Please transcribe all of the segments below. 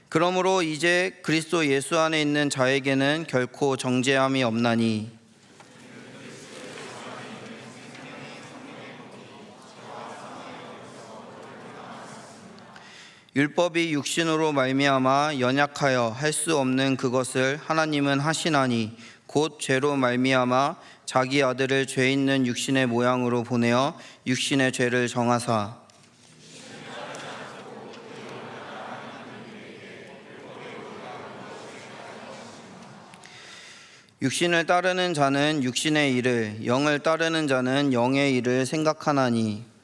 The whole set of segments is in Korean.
그러므로 이제 그리스도 예수 안에 있는 자에게는 결코 정죄함이 없나니 율법이 육신으로 말미암아 연약하여 할 수 없는 그것을 하나님은 하시나니 곧 죄로 말미암아 자기 아들을 죄 있는 육신의 모양으로 보내어 육신의 죄를 정하사 육신을 따르는 자는 육신의 일을, 영을 따르는 자는 영의 일을 생각하나니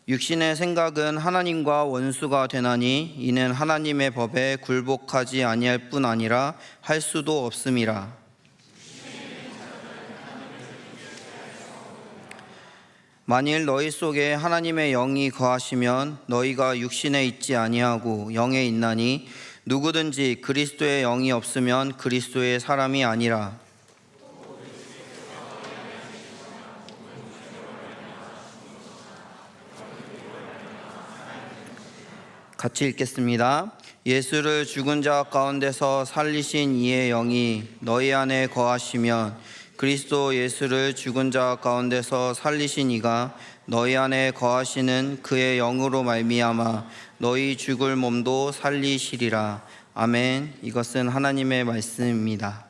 육신의 생각은 하나님과 원수가 되나니 이는 하나님의 법에 굴복하지 아니할 뿐 아니라 할 수도 없음이라. 만일 너희 속에 하나님의 영이 거하시면 너희가 육신에 있지 아니하고 영에 있나니 누구든지 그리스도의 영이 없으면 그리스도의 사람이 아니라. 같이 읽겠습니다. 예수를 죽은 자 가운데서 살리신 이의 영이 너희 안에 거하시면 그리스도 예수를 죽은 자 가운데서 살리신 이가 너희 안에 거하시는 그의 영으로 말미암아 너희 죽을 몸도 살리시리라. 아멘. 이것은 하나님의 말씀입니다.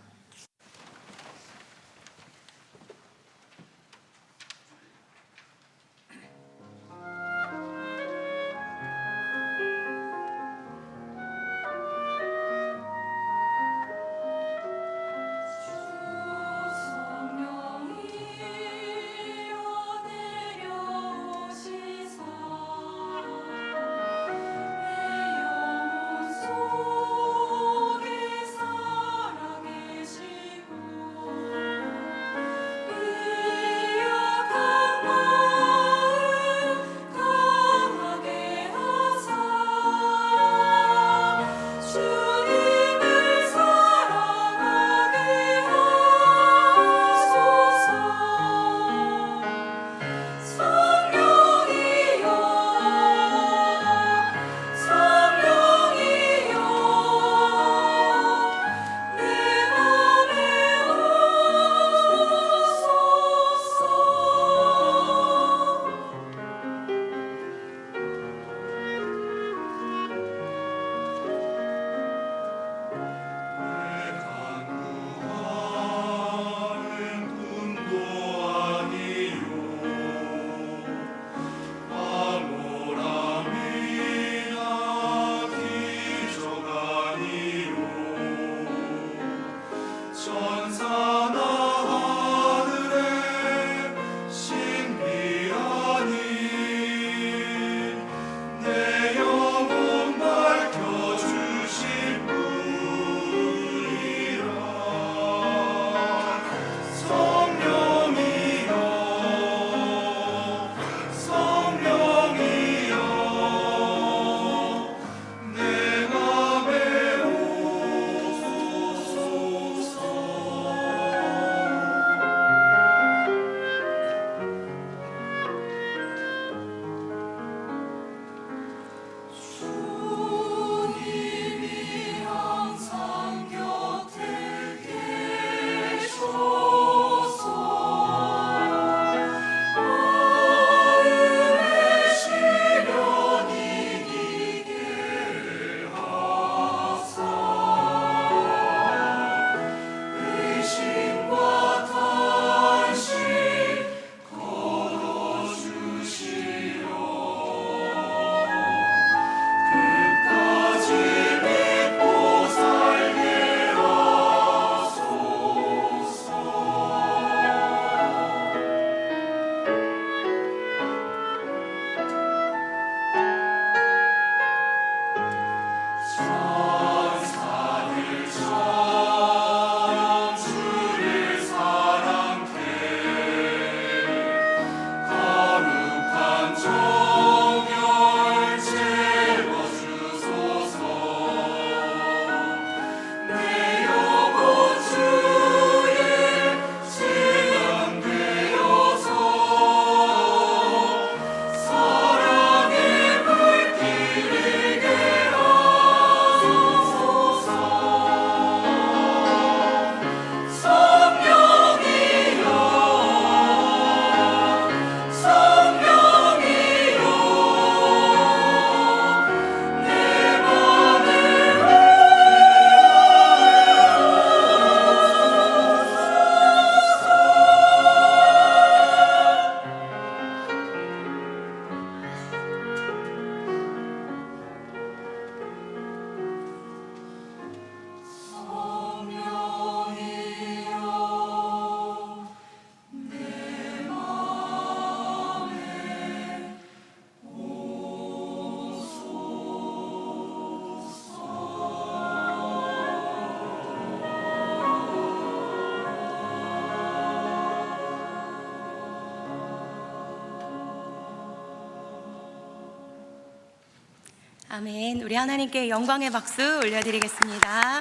아멘. 우리 하나님께 영광의 박수 올려드리겠습니다.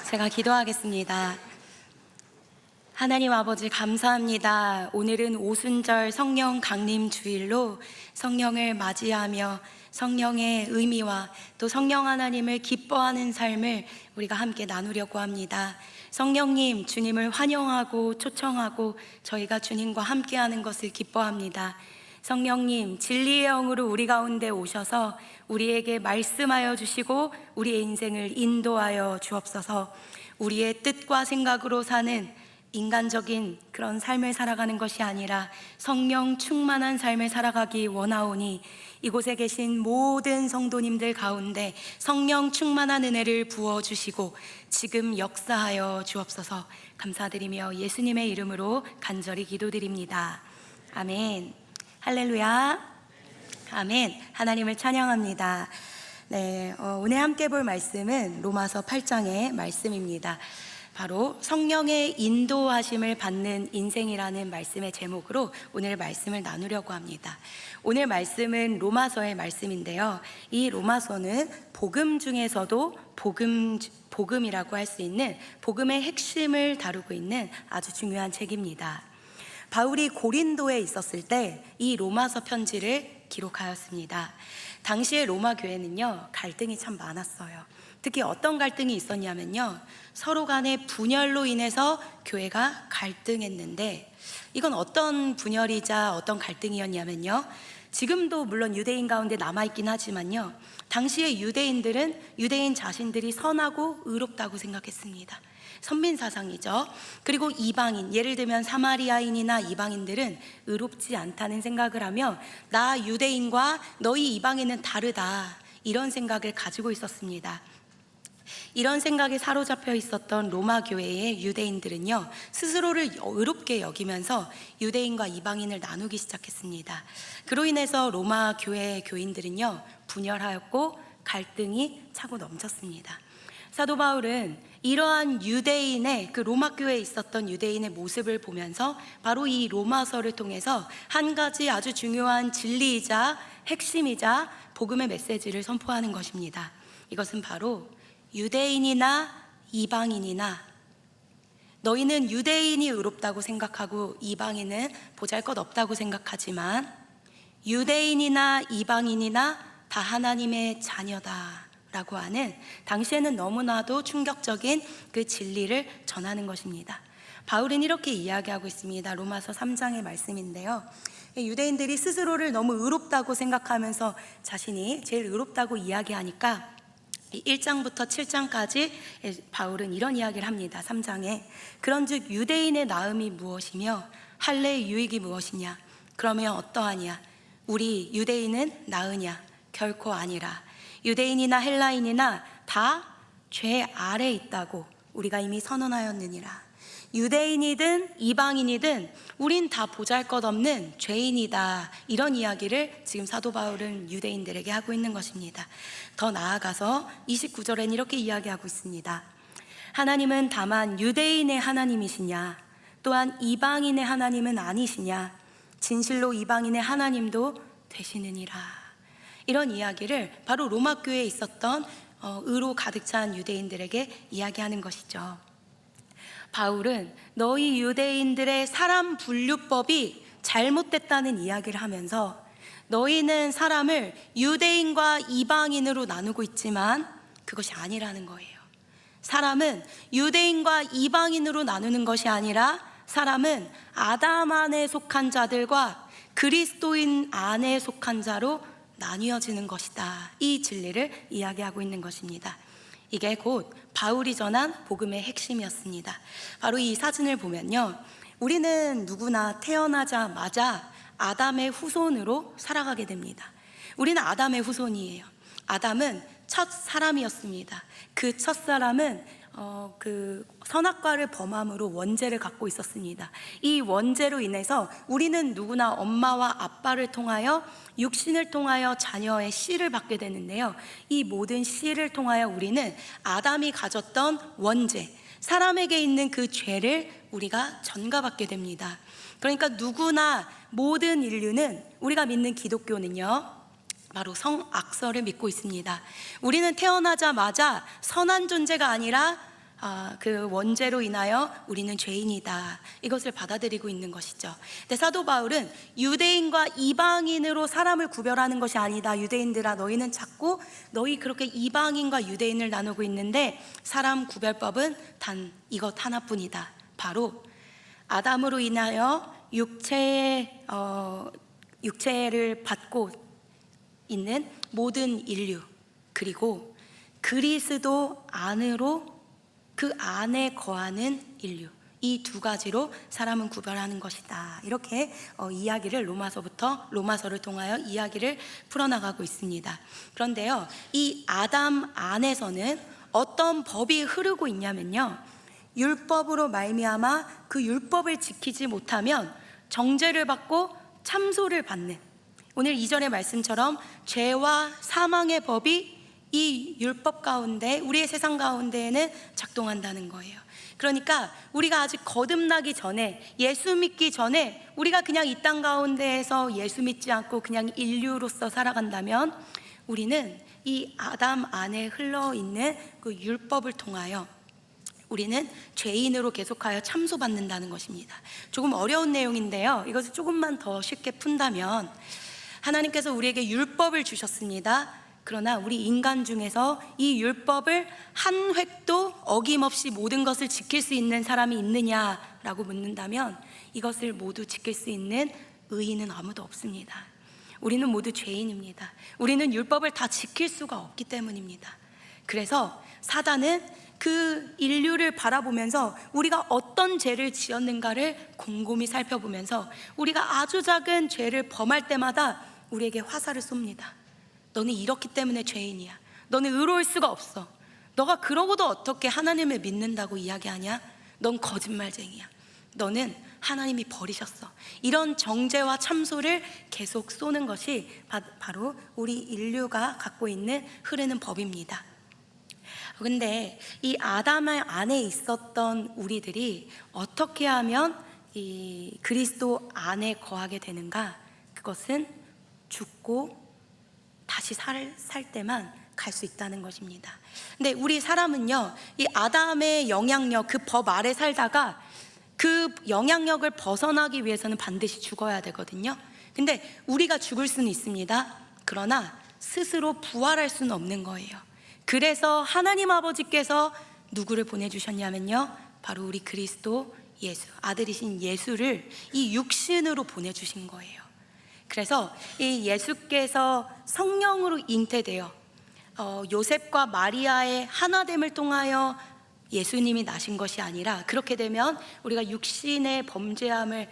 제가 기도하겠습니다. 하나님 아버지 감사합니다. 오늘은 오순절 성령 강림 주일로 성령을 맞이하며 성령의 의미와 또 성령 하나님을 기뻐하는 삶을 우리가 함께 나누려고 합니다. 성령님, 주님을 환영하고 초청하고 저희가 주님과 함께하는 것을 기뻐합니다. 성령님, 진리의 영으로 우리 가운데 오셔서 우리에게 말씀하여 주시고 우리의 인생을 인도하여 주옵소서. 우리의 뜻과 생각으로 사는 인간적인 그런 삶을 살아가는 것이 아니라 성령 충만한 삶을 살아가기 원하오니 이곳에 계신 모든 성도님들 가운데 성령 충만한 은혜를 부어주시고 지금 역사하여 주옵소서. 감사드리며 예수님의 이름으로 간절히 기도드립니다. 아멘. 할렐루야. 아멘. 하나님을 찬양합니다. 오늘 함께 볼 말씀은 로마서 8장의 말씀입니다. 바로 성령의 인도하심을 받는 인생이라는 말씀의 제목으로 오늘 말씀을 나누려고 합니다. 오늘 말씀은 로마서의 말씀인데요. 이 로마서는 복음 중에서도 복음이라고 할 수 있는 복음의 핵심을 다루고 있는 아주 중요한 책입니다. 바울이 고린도에 있었을 때 이 로마서 편지를 기록하였습니다. 당시의 로마 교회는요, 갈등이 참 많았어요. 특히 어떤 갈등이 있었냐면요, 서로 간의 분열로 인해서 교회가 갈등했는데, 이건 어떤 분열이자 어떤 갈등이었냐면요, 지금도 물론 유대인 가운데 남아있긴 하지만요, 당시의 유대인들은 유대인 자신들이 선하고 의롭다고 생각했습니다. 선민사상이죠. 그리고 이방인, 예를 들면 사마리아인이나 이방인들은 의롭지 않다는 생각을 하며 나 유대인과 너희 이방인은 다르다, 이런 생각을 가지고 있었습니다. 이런 생각에 사로잡혀 있었던 로마 교회의 유대인들은요, 스스로를 의롭게 여기면서 유대인과 이방인을 나누기 시작했습니다. 그로 인해서 로마 교회의 교인들은요, 분열하였고 갈등이 차고 넘쳤습니다. 사도 바울은 이러한 유대인의, 그 로마 교회에 있었던 유대인의 모습을 보면서 바로 이 로마서를 통해서 한 가지 아주 중요한 진리이자 핵심이자 복음의 메시지를 선포하는 것입니다. 이것은 바로 유대인이나 이방인이나, 너희는 유대인이 의롭다고 생각하고 이방인은 보잘것없다고 생각하지만 유대인이나 이방인이나 다 하나님의 자녀다 라고 하는, 당시에는 너무나도 충격적인 그 진리를 전하는 것입니다. 바울은 이렇게 이야기하고 있습니다. 로마서 3장의 말씀인데요, 유대인들이 스스로를 너무 의롭다고 생각하면서 자신이 제일 의롭다고 이야기하니까 1장부터 7장까지 바울은 이런 이야기를 합니다. 3장에 그런즉 유대인의 나음이 무엇이며 할례의 유익이 무엇이냐? 그러면 어떠하냐? 우리 유대인은 나으냐? 결코 아니라 유대인이나 헬라인이나 다 죄 아래 있다고 우리가 이미 선언하였느니라. 유대인이든 이방인이든 우린 다 보잘것없는 죄인이다, 이런 이야기를 지금 사도 바울은 유대인들에게 하고 있는 것입니다. 더 나아가서 29절엔 이렇게 이야기하고 있습니다. 하나님은 다만 유대인의 하나님이시냐? 또한 이방인의 하나님은 아니시냐? 진실로 이방인의 하나님도 되시느니라. 이런 이야기를 바로 로마 교회에 있었던 의로 가득 찬 유대인들에게 이야기하는 것이죠. 바울은 너희 유대인들의 사람 분류법이 잘못됐다는 이야기를 하면서 너희는 사람을 유대인과 이방인으로 나누고 있지만 그것이 아니라는 거예요. 사람은 유대인과 이방인으로 나누는 것이 아니라 사람은 아담 안에 속한 자들과 그리스도인 안에 속한 자로 나뉘어지는 것이다, 이 진리를 이야기하고 있는 것입니다. 이게 곧 바울이 전한 복음의 핵심이었습니다. 바로 이 사진을 보면요, 우리는 누구나 태어나자마자 아담의 후손으로 살아가게 됩니다. 우리는 아담의 후손이에요. 아담은 첫 사람이었습니다. 그 첫 사람은 그 선악과를 범함으로 원죄를 갖고 있었습니다. 이 원죄로 인해서 우리는 누구나 엄마와 아빠를 통하여, 육신을 통하여 자녀의 씨를 받게 되는데요, 이 모든 씨를 통하여 우리는 아담이 가졌던 원죄, 사람에게 있는 그 죄를 우리가 전가받게 됩니다. 그러니까 누구나, 모든 인류는, 우리가 믿는 기독교는요, 바로 성악설을 믿고 있습니다. 우리는 태어나자마자 선한 존재가 아니라 그 원죄로 인하여 우리는 죄인이다, 이것을 받아들이고 있는 것이죠. 근데 사도 바울은 유대인과 이방인으로 사람을 구별하는 것이 아니다. 유대인들아, 너희는 자꾸 너희 그렇게 이방인과 유대인을 나누고 있는데 사람 구별법은 단 이것 하나뿐이다. 바로 아담으로 인하여 육체를 받고 있는 모든 인류, 그리고 그리스도 안으로 그 안에 거하는 인류, 이 두 가지로 사람은 구별하는 것이다. 이렇게 이야기를 로마서를 통하여 이야기를 풀어나가고 있습니다. 그런데요, 이 아담 안에서는 어떤 법이 흐르고 있냐면요, 율법으로 말미암아 그 율법을 지키지 못하면 정죄를 받고 참소를 받는, 오늘 2절의 말씀처럼 죄와 사망의 법이 이 율법 가운데, 우리의 세상 가운데에는 작동한다는 거예요. 그러니까 우리가 아직 거듭나기 전에, 예수 믿기 전에 우리가 그냥 이 땅 가운데에서 예수 믿지 않고 그냥 인류로서 살아간다면 우리는 이 아담 안에 흘러있는 그 율법을 통하여 우리는 죄인으로 계속하여 참소받는다는 것입니다. 조금 어려운 내용인데요, 이것을 조금만 더 쉽게 푼다면, 하나님께서 우리에게 율법을 주셨습니다. 그러나 우리 인간 중에서 이 율법을 한 획도 어김없이 모든 것을 지킬 수 있는 사람이 있느냐라고 묻는다면 이것을 모두 지킬 수 있는 의인은 아무도 없습니다. 우리는 모두 죄인입니다. 우리는 율법을 다 지킬 수가 없기 때문입니다. 그래서 사단은 그 인류를 바라보면서 우리가 어떤 죄를 지었는가를 곰곰이 살펴보면서 우리가 아주 작은 죄를 범할 때마다 우리에게 화살을 쏩니다. 너는 이렇기 때문에 죄인이야. 너는 의로울 수가 없어. 너가 그러고도 어떻게 하나님을 믿는다고 이야기하냐? 넌 거짓말쟁이야. 너는 하나님이 버리셨어. 이런 정죄와 참소를 계속 쏘는 것이 바로 우리 인류가 갖고 있는 흐르는 법입니다. 근데 이 아담 안에 있었던 우리들이 어떻게 하면 이 그리스도 안에 거하게 되는가? 그것은 죽고 다시 살 때만 갈 수 있다는 것입니다. 근데 우리 사람은요, 이 아담의 영향력, 그 법 아래 살다가 그 영향력을 벗어나기 위해서는 반드시 죽어야 되거든요. 근데 우리가 죽을 수는 있습니다. 그러나 스스로 부활할 수는 없는 거예요. 그래서 하나님 아버지께서 누구를 보내주셨냐면요, 바로 우리 그리스도 예수, 아들이신 예수를 이 육신으로 보내주신 거예요. 그래서 이 예수께서 성령으로 잉태되어 요셉과 마리아의 하나됨을 통하여 예수님이 나신 것이 아니라, 그렇게 되면 우리가 육신의 범죄함을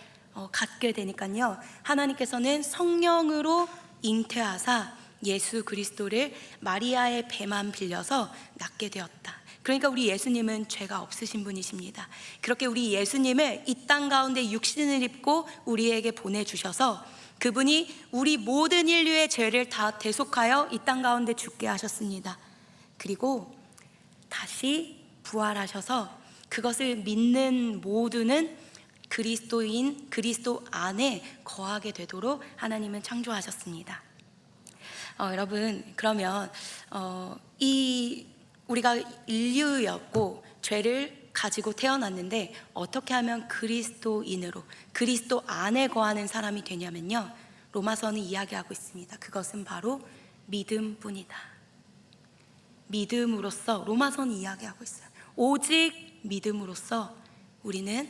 갖게 되니까요, 하나님께서는 성령으로 잉태하사 예수 그리스도를 마리아의 배만 빌려서 낳게 되었다. 그러니까 우리 예수님은 죄가 없으신 분이십니다. 그렇게 우리 예수님을 이 땅 가운데 육신을 입고 우리에게 보내주셔서 그분이 우리 모든 인류의 죄를 다 대속하여 이 땅 가운데 죽게 하셨습니다. 그리고 다시 부활하셔서 그것을 믿는 모두는 그리스도인, 그리스도 안에 거하게 되도록 하나님은 창조하셨습니다. 여러분, 그러면 우리가 인류였고 죄를 가지고 태어났는데 어떻게 하면 그리스도인으로, 그리스도 안에 거하는 사람이 되냐면요, 로마서는 이야기하고 있습니다. 그것은 바로 믿음뿐이다. 믿음으로써, 로마서는 이야기하고 있어요. 오직 믿음으로써 우리는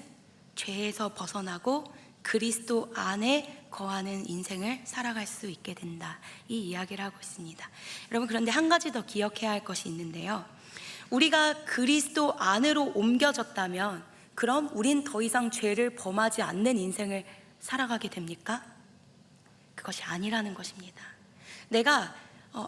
죄에서 벗어나고 그리스도 안에 거하는 인생을 살아갈 수 있게 된다, 이 이야기를 하고 있습니다. 여러분, 그런데 한 가지 더 기억해야 할 것이 있는데요, 우리가 그리스도 안으로 옮겨졌다면 그럼 우린 더 이상 죄를 범하지 않는 인생을 살아가게 됩니까? 그것이 아니라는 것입니다. 내가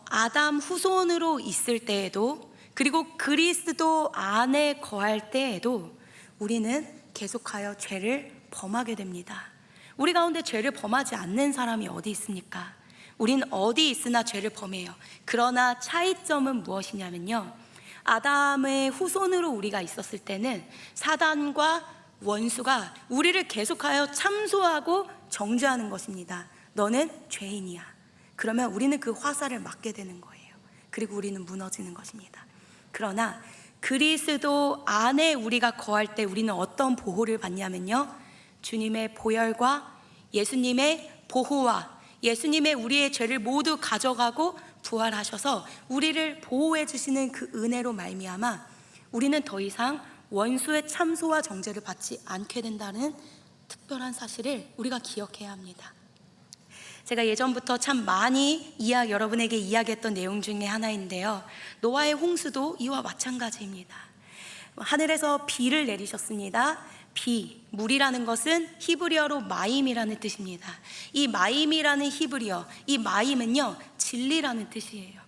아담 후손으로 있을 때에도, 그리고 그리스도 안에 거할 때에도 우리는 계속하여 죄를 범하게 됩니다. 우리 가운데 죄를 범하지 않는 사람이 어디 있습니까? 우린 어디 있으나 죄를 범해요. 그러나 차이점은 무엇이냐면요, 아담의 후손으로 우리가 있었을 때는 사단과 원수가 우리를 계속하여 참소하고 정죄하는 것입니다. 너는 죄인이야. 그러면 우리는 그 화살을 맞게 되는 거예요. 그리고 우리는 무너지는 것입니다. 그러나 그리스도 안에 우리가 거할 때 우리는 어떤 보호를 받냐면요, 주님의 보혈과 예수님의 보호와 예수님의 우리의 죄를 모두 가져가고 부활하셔서 우리를 보호해 주시는 그 은혜로 말미암아 우리는 더 이상 원수의 참소와 정죄를 받지 않게 된다는 특별한 사실을 우리가 기억해야 합니다. 제가 예전부터 참 많이 여러분에게 이야기했던 내용 중에 하나인데요, 노아의 홍수도 이와 마찬가지입니다. 하늘에서 비를 내리셨습니다. 비, 물이라는 것은 히브리어로 마임이라는 뜻입니다. 이 마임이라는 히브리어, 이 마임은요, 진리라는 뜻이에요.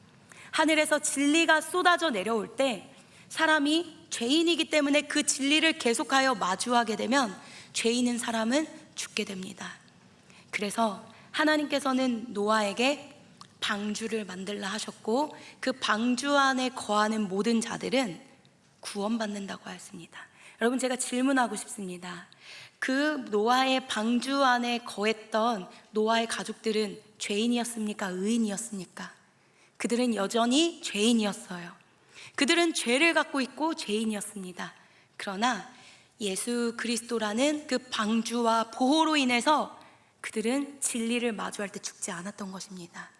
하늘에서 진리가 쏟아져 내려올 때 사람이 죄인이기 때문에 그 진리를 계속하여 마주하게 되면 죄인인 사람은 죽게 됩니다. 그래서 하나님께서는 노아에게 방주를 만들라 하셨고 그 방주 안에 거하는 모든 자들은 구원받는다고 하였습니다. 여러분, 제가 질문하고 싶습니다. 그 노아의 방주 안에 거했던 노아의 가족들은 죄인이었습니까? 의인이었습니까? 그들은 여전히 죄인이었어요. 그들은 죄를 갖고 있고 죄인이었습니다. 그러나 예수 그리스도라는 그 방주와 보호로 인해서 그들은 진리를 마주할 때 죽지 않았던 것입니다.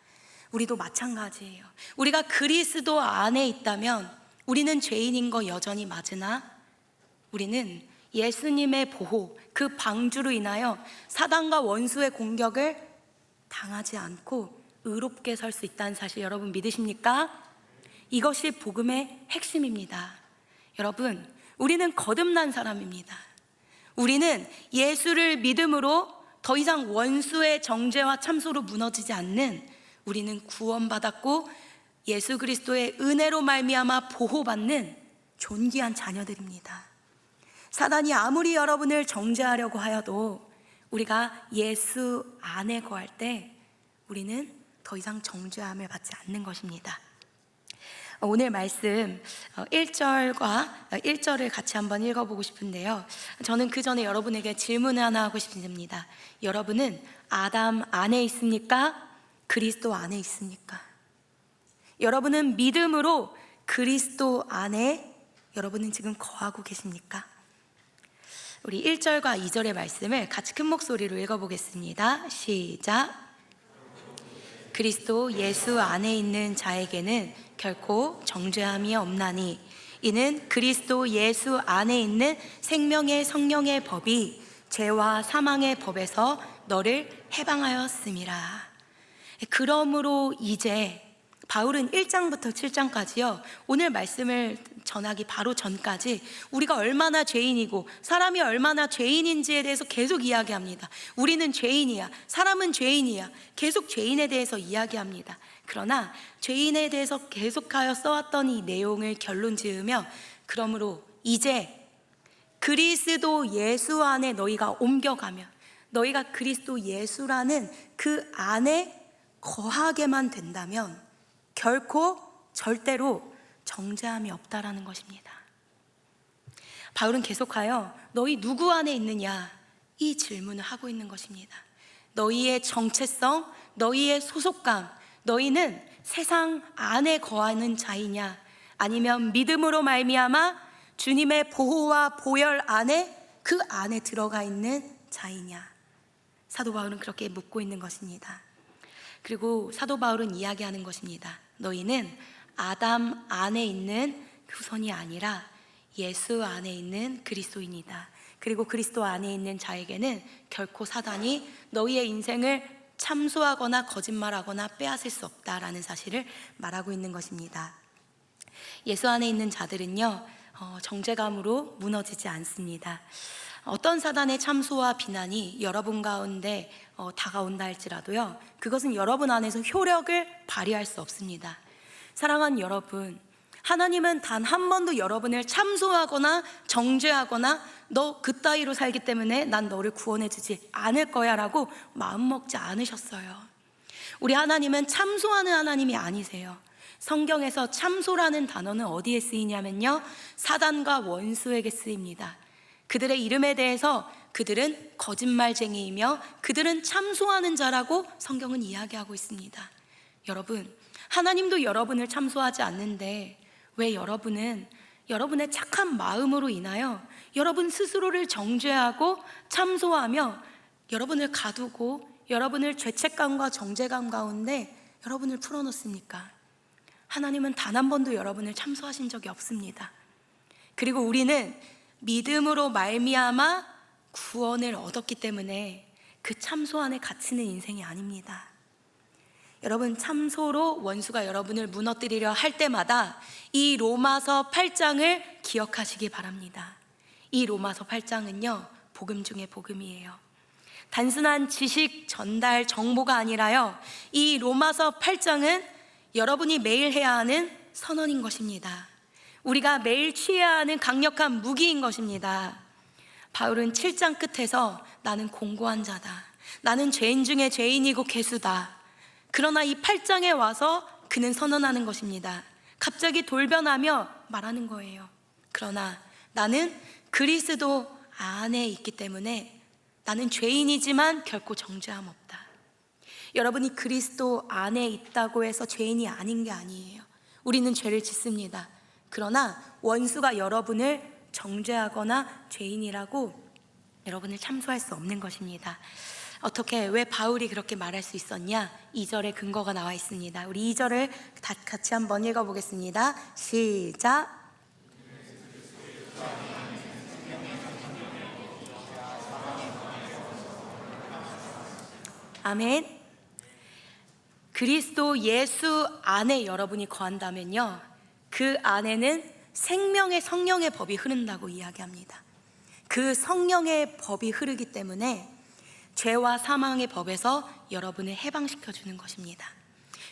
우리도 마찬가지예요. 우리가 그리스도 안에 있다면 우리는 죄인인 거 여전히 맞으나 우리는 예수님의 보호, 그 방주로 인하여 사단과 원수의 공격을 당하지 않고 의롭게 설 수 있다는 사실, 여러분 믿으십니까? 이것이 복음의 핵심입니다. 여러분, 우리는 거듭난 사람입니다. 우리는 예수를 믿음으로 더 이상 원수의 정죄와 참소로 무너지지 않는, 우리는 구원받았고 예수 그리스도의 은혜로 말미암아 보호받는 존귀한 자녀들입니다. 사단이 아무리 여러분을 정죄하려고 하여도 우리가 예수 안에 거할 때 우리는 더 이상 정죄함을 받지 않는 것입니다. 오늘 말씀 1절과 1절을 같이 한번 읽어보고 싶은데요, 저는 그 전에 여러분에게 질문을 하나 하고 싶습니다. 여러분은 아담 안에 있습니까? 그리스도 안에 있습니까? 여러분은 믿음으로 그리스도 안에 여러분은 지금 거하고 계십니까? 우리 1절과 2절의 말씀을 같이 큰 목소리로 읽어보겠습니다. 시작. 그리스도 예수 안에 있는 자에게는 결코 정죄함이 없나니 이는 그리스도 예수 안에 있는 생명의 성령의 법이 죄와 사망의 법에서 너를 해방하였음이라. 그러므로 이제 바울은 1장부터 7장까지요, 오늘 말씀을 전하기 바로 전까지 우리가 얼마나 죄인이고 사람이 얼마나 죄인인지에 대해서 계속 이야기합니다. 우리는 죄인이야, 사람은 죄인이야, 계속 죄인에 대해서 이야기합니다. 그러나 죄인에 대해서 계속하여 써왔던 이 내용을 결론 지으며, 그러므로 이제 그리스도 예수 안에 너희가 옮겨가면, 너희가 그리스도 예수라는 그 안에 거하게만 된다면 결코 절대로 정죄함이 없다라는 것입니다. 바울은 계속하여 너희 누구 안에 있느냐, 이 질문을 하고 있는 것입니다. 너희의 정체성, 너희의 소속감, 너희는 세상 안에 거하는 자이냐, 아니면 믿음으로 말미암아 주님의 보호와 보혈 안에, 그 안에 들어가 있는 자이냐. 사도 바울은 그렇게 묻고 있는 것입니다. 그리고 사도 바울은 이야기하는 것입니다. 너희는 아담 안에 있는 후손이 아니라 예수 안에 있는 그리스도인이다. 그리고 그리스도 안에 있는 자에게는 결코 사단이 너희의 인생을 참소하거나 거짓말하거나 빼앗을 수 없다라는 사실을 말하고 있는 것입니다. 예수 안에 있는 자들은요, 정죄감으로 무너지지 않습니다. 어떤 사단의 참소와 비난이 여러분 가운데 다가온다 할지라도요, 그것은 여러분 안에서 효력을 발휘할 수 없습니다. 사랑하는 여러분, 하나님은 단 한 번도 여러분을 참소하거나 정죄하거나 너 그따위로 살기 때문에 난 너를 구원해 주지 않을 거야 라고 마음먹지 않으셨어요. 우리 하나님은 참소하는 하나님이 아니세요. 성경에서 참소라는 단어는 어디에 쓰이냐면요, 사단과 원수에게 쓰입니다. 그들의 이름에 대해서 그들은 거짓말쟁이이며 그들은 참소하는 자라고 성경은 이야기하고 있습니다. 여러분, 하나님도 여러분을 참소하지 않는데 왜 여러분은 여러분의 착한 마음으로 인하여 여러분 스스로를 정죄하고 참소하며 여러분을 가두고 여러분을 죄책감과 정죄감 가운데 여러분을 풀어놓습니까? 하나님은 단 한 번도 여러분을 참소하신 적이 없습니다. 그리고 우리는 믿음으로 말미암아 구원을 얻었기 때문에 그 참소 안에 갇히는 인생이 아닙니다. 여러분, 참소로 원수가 여러분을 무너뜨리려 할 때마다 이 로마서 8장을 기억하시기 바랍니다. 이 로마서 8장은요, 복음 중에 복음이에요. 단순한 지식 전달 정보가 아니라요, 이 로마서 8장은 여러분이 매일 해야 하는 선언인 것입니다. 우리가 매일 취해야 하는 강력한 무기인 것입니다. 바울은 7장 끝에서 나는 공고한 자다, 나는 죄인 중에 죄인이고 괴수다. 그러나 이 8장에 와서 그는 선언하는 것입니다. 갑자기 돌변하며 말하는 거예요. 그러나 나는 그리스도 안에 있기 때문에 나는 죄인이지만 결코 정죄함 없다. 여러분이 그리스도 안에 있다고 해서 죄인이 아닌 게 아니에요. 우리는 죄를 짓습니다. 그러나 원수가 여러분을 정죄하거나 죄인이라고 여러분을 참소할 수 없는 것입니다. 어떻게, 왜 바울이 그렇게 말할 수 있었냐? 2절에 근거가 나와 있습니다. 우리 2절을 같이 한번 읽어보겠습니다. 시작. 아멘. 그리스도 예수 안에 여러분이 거한다면요, 그 안에는 생명의 성령의 법이 흐른다고 이야기합니다. 그 성령의 법이 흐르기 때문에 죄와 사망의 법에서 여러분을 해방시켜 주는 것입니다.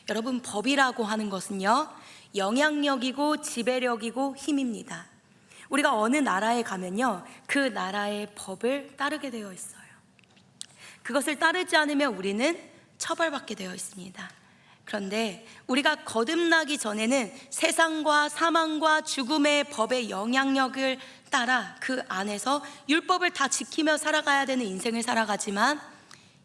여러분, 법이라고 하는 것은요, 영향력이고 지배력이고 힘입니다. 우리가 어느 나라에 가면요, 그 나라의 법을 따르게 되어 있어요. 그것을 따르지 않으면 우리는 처벌받게 되어 있습니다. 그런데 우리가 거듭나기 전에는 세상과 사망과 죽음의 법의 영향력을 따라 그 안에서 율법을 다 지키며 살아가야 되는 인생을 살아가지만,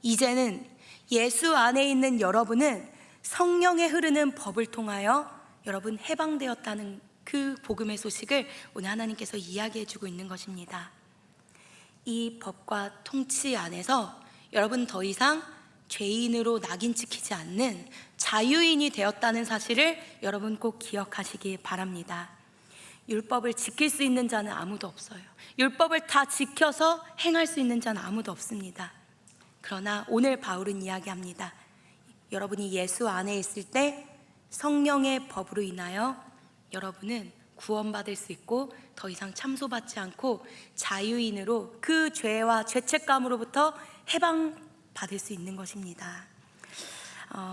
이제는 예수 안에 있는 여러분은 성령에 흐르는 법을 통하여 여러분 해방되었다는 그 복음의 소식을 오늘 하나님께서 이야기해 주고 있는 것입니다. 이 법과 통치 안에서 여러분 더 이상 죄인으로 낙인 찍히지 않는 자유인이 되었다는 사실을 여러분 꼭 기억하시기 바랍니다. 율법을 지킬 수 있는 자는 아무도 없어요. 율법을 다 지켜서 행할 수 있는 자는 아무도 없습니다. 그러나 오늘 바울은 이야기합니다. 여러분이 예수 안에 있을 때 성령의 법으로 인하여 여러분은 구원받을 수 있고 더 이상 참소받지 않고 자유인으로 그 죄와 죄책감으로부터 해방받을 수 있는 것입니다.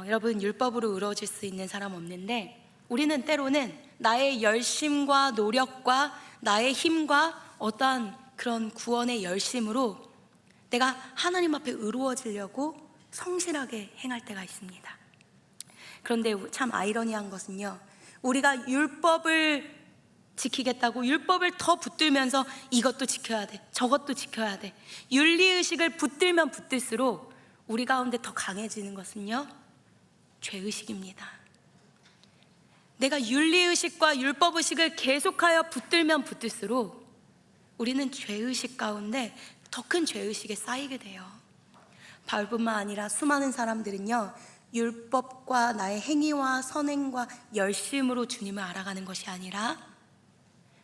여러분, 율법으로 이루어질 수 있는 사람 없는데, 우리는 때로는 나의 열심과 노력과 나의 힘과 어떠한 그런 구원의 열심으로 내가 하나님 앞에 의로워지려고 성실하게 행할 때가 있습니다. 그런데 참 아이러니한 것은요, 우리가 율법을 지키겠다고 율법을 더 붙들면서 이것도 지켜야 돼, 저것도 지켜야 돼, 윤리의식을 붙들면 붙들수록 우리 가운데 더 강해지는 것은요, 죄의식입니다. 내가 윤리의식과 율법의식을 계속하여 붙들면 붙들수록 우리는 죄의식 가운데 더 큰 죄의식에 쌓이게 돼요. 바울뿐만 아니라 수많은 사람들은요, 율법과 나의 행위와 선행과 열심으로 주님을 알아가는 것이 아니라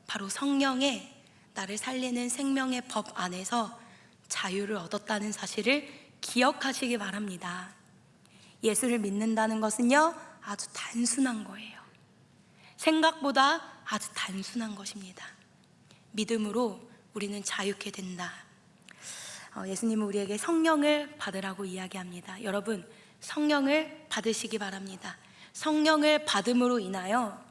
바로 성령의 나를 살리는 생명의 법 안에서 자유를 얻었다는 사실을 기억하시기 바랍니다. 예수를 믿는다는 것은요, 아주 단순한 거예요. 생각보다 아주 단순한 것입니다. 믿음으로 우리는 자유케 된다. 예수님은 우리에게 성령을 받으라고 이야기합니다. 여러분, 성령을 받으시기 바랍니다. 성령을 받음으로 인하여,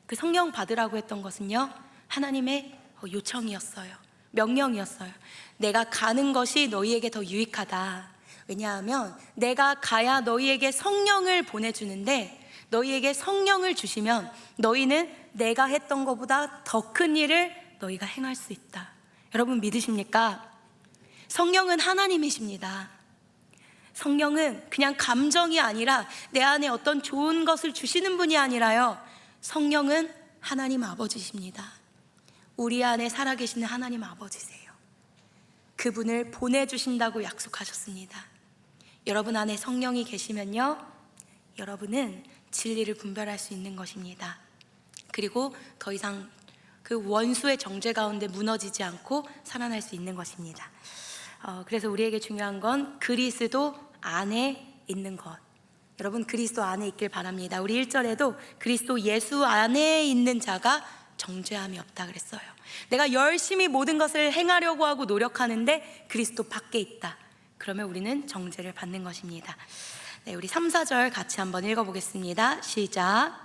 그 성령 받으라고 했던 것은요, 하나님의 요청이었어요. 명령이었어요. 내가 가는 것이 너희에게 더 유익하다. 왜냐하면 내가 가야 너희에게 성령을 보내주는데, 너희에게 성령을 주시면 너희는 내가 했던 것보다 더 큰 일을 너희가 행할 수 있다. 여러분 믿으십니까? 성령은 하나님이십니다. 성령은 그냥 감정이 아니라 내 안에 어떤 좋은 것을 주시는 분이 아니라요, 성령은 하나님 아버지십니다. 우리 안에 살아계시는 하나님 아버지세요. 그분을 보내주신다고 약속하셨습니다. 여러분 안에 성령이 계시면요, 여러분은 진리를 분별할 수 있는 것입니다. 그리고 더 이상 그 원수의 정죄 가운데 무너지지 않고 살아날 수 있는 것입니다. 그래서 우리에게 중요한 건 그리스도 안에 있는 것. 여러분, 그리스도 안에 있길 바랍니다. 우리 1절에도 그리스도 예수 안에 있는 자가 정죄함이 없다 그랬어요. 내가 열심히 모든 것을 행하려고 하고 노력하는데 그리스도 밖에 있다, 그러면 우리는 정죄를 받는 것입니다. 네, 우리 3, 4절 같이 한번 읽어보겠습니다. 시작.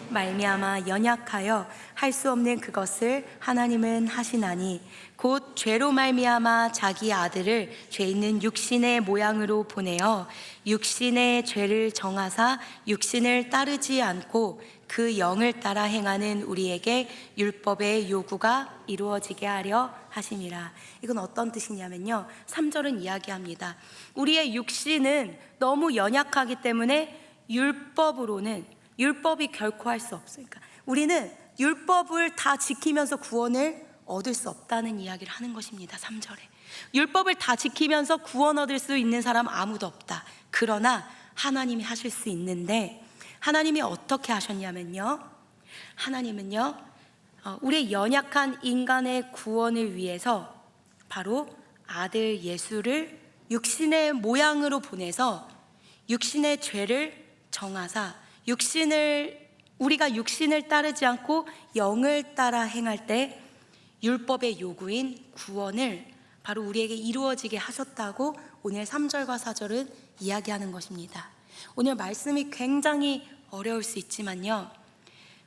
말미암아 연약하여 할 수 없는 그것을 하나님은 하시나니 곧 죄로 말미암아 자기 아들을 죄 있는 육신의 모양으로 보내어 육신의 죄를 정하사 육신을 따르지 않고 그 영을 따라 행하는 우리에게 율법의 요구가 이루어지게 하려 하심이라. 이건 어떤 뜻이냐면요, 3절은 이야기합니다. 우리의 육신은 너무 연약하기 때문에 율법이 결코 할 수 없어요. 그러니까 우리는 율법을 다 지키면서 구원을 얻을 수 없다는 이야기를 하는 것입니다. 3절에 율법을 다 지키면서 구원 얻을 수 있는 사람 아무도 없다. 그러나 하나님이 하실 수 있는데, 하나님이 어떻게 하셨냐면요, 하나님은요, 우리의 연약한 인간의 구원을 위해서 바로 아들 예수를 육신의 모양으로 보내서 육신의 죄를 정하사 우리가 육신을 따르지 않고 영을 따라 행할 때 율법의 요구인 구원을 바로 우리에게 이루어지게 하셨다고 오늘 3절과 4절은 이야기하는 것입니다. 오늘 말씀이 굉장히 어려울 수 있지만요,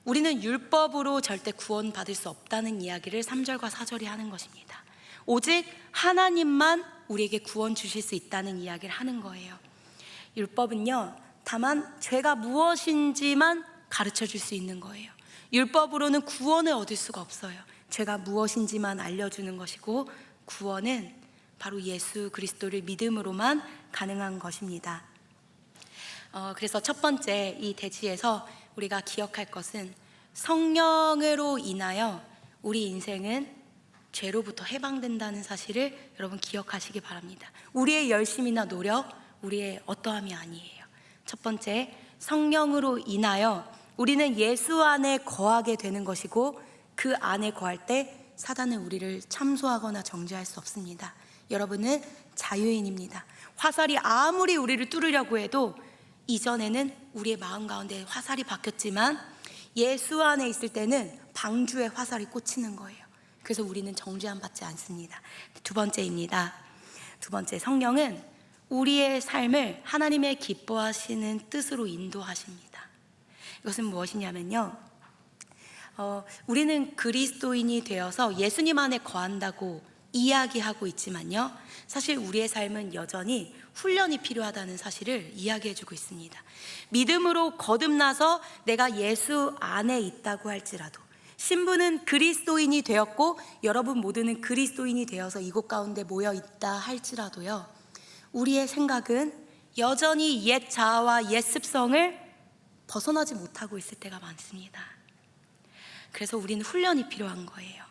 우리는 율법으로 절대 구원받을 수 없다는 이야기를 3절과 4절이 하는 것입니다. 오직 하나님만 우리에게 구원 주실 수 있다는 이야기를 하는 거예요. 율법은요, 다만 죄가 무엇인지만 가르쳐 줄 수 있는 거예요. 율법으로는 구원을 얻을 수가 없어요. 죄가 무엇인지만 알려주는 것이고, 구원은 바로 예수 그리스도를 믿음으로만 가능한 것입니다. 그래서 첫 번째 이 대지에서 우리가 기억할 것은 성령으로 인하여 우리 인생은 죄로부터 해방된다는 사실을 여러분 기억하시기 바랍니다. 우리의 열심이나 노력, 우리의 어떠함이 아니에요. 첫 번째, 성령으로 인하여 우리는 예수 안에 거하게 되는 것이고, 그 안에 거할 때 사단은 우리를 참소하거나 정죄할 수 없습니다. 여러분은 자유인입니다. 화살이 아무리 우리를 뚫으려고 해도, 이전에는 우리의 마음 가운데 화살이 박혔지만 예수 안에 있을 때는 방주에 화살이 꽂히는 거예요. 그래서 우리는 정죄함 받지 않습니다. 두 번째입니다. 두 번째, 성령은 우리의 삶을 하나님의 기뻐하시는 뜻으로 인도하십니다. 이것은 무엇이냐면요, 우리는 그리스도인이 되어서 예수님 안에 거한다고 이야기하고 있지만요, 사실 우리의 삶은 여전히 훈련이 필요하다는 사실을 이야기해주고 있습니다. 믿음으로 거듭나서 내가 예수 안에 있다고 할지라도, 신부는 그리스도인이 되었고 여러분 모두는 그리스도인이 되어서 이곳 가운데 모여 있다 할지라도요, 우리의 생각은 여전히 옛 자아와 옛 습성을 벗어나지 못하고 있을 때가 많습니다. 그래서 우리는 훈련이 필요한 거예요.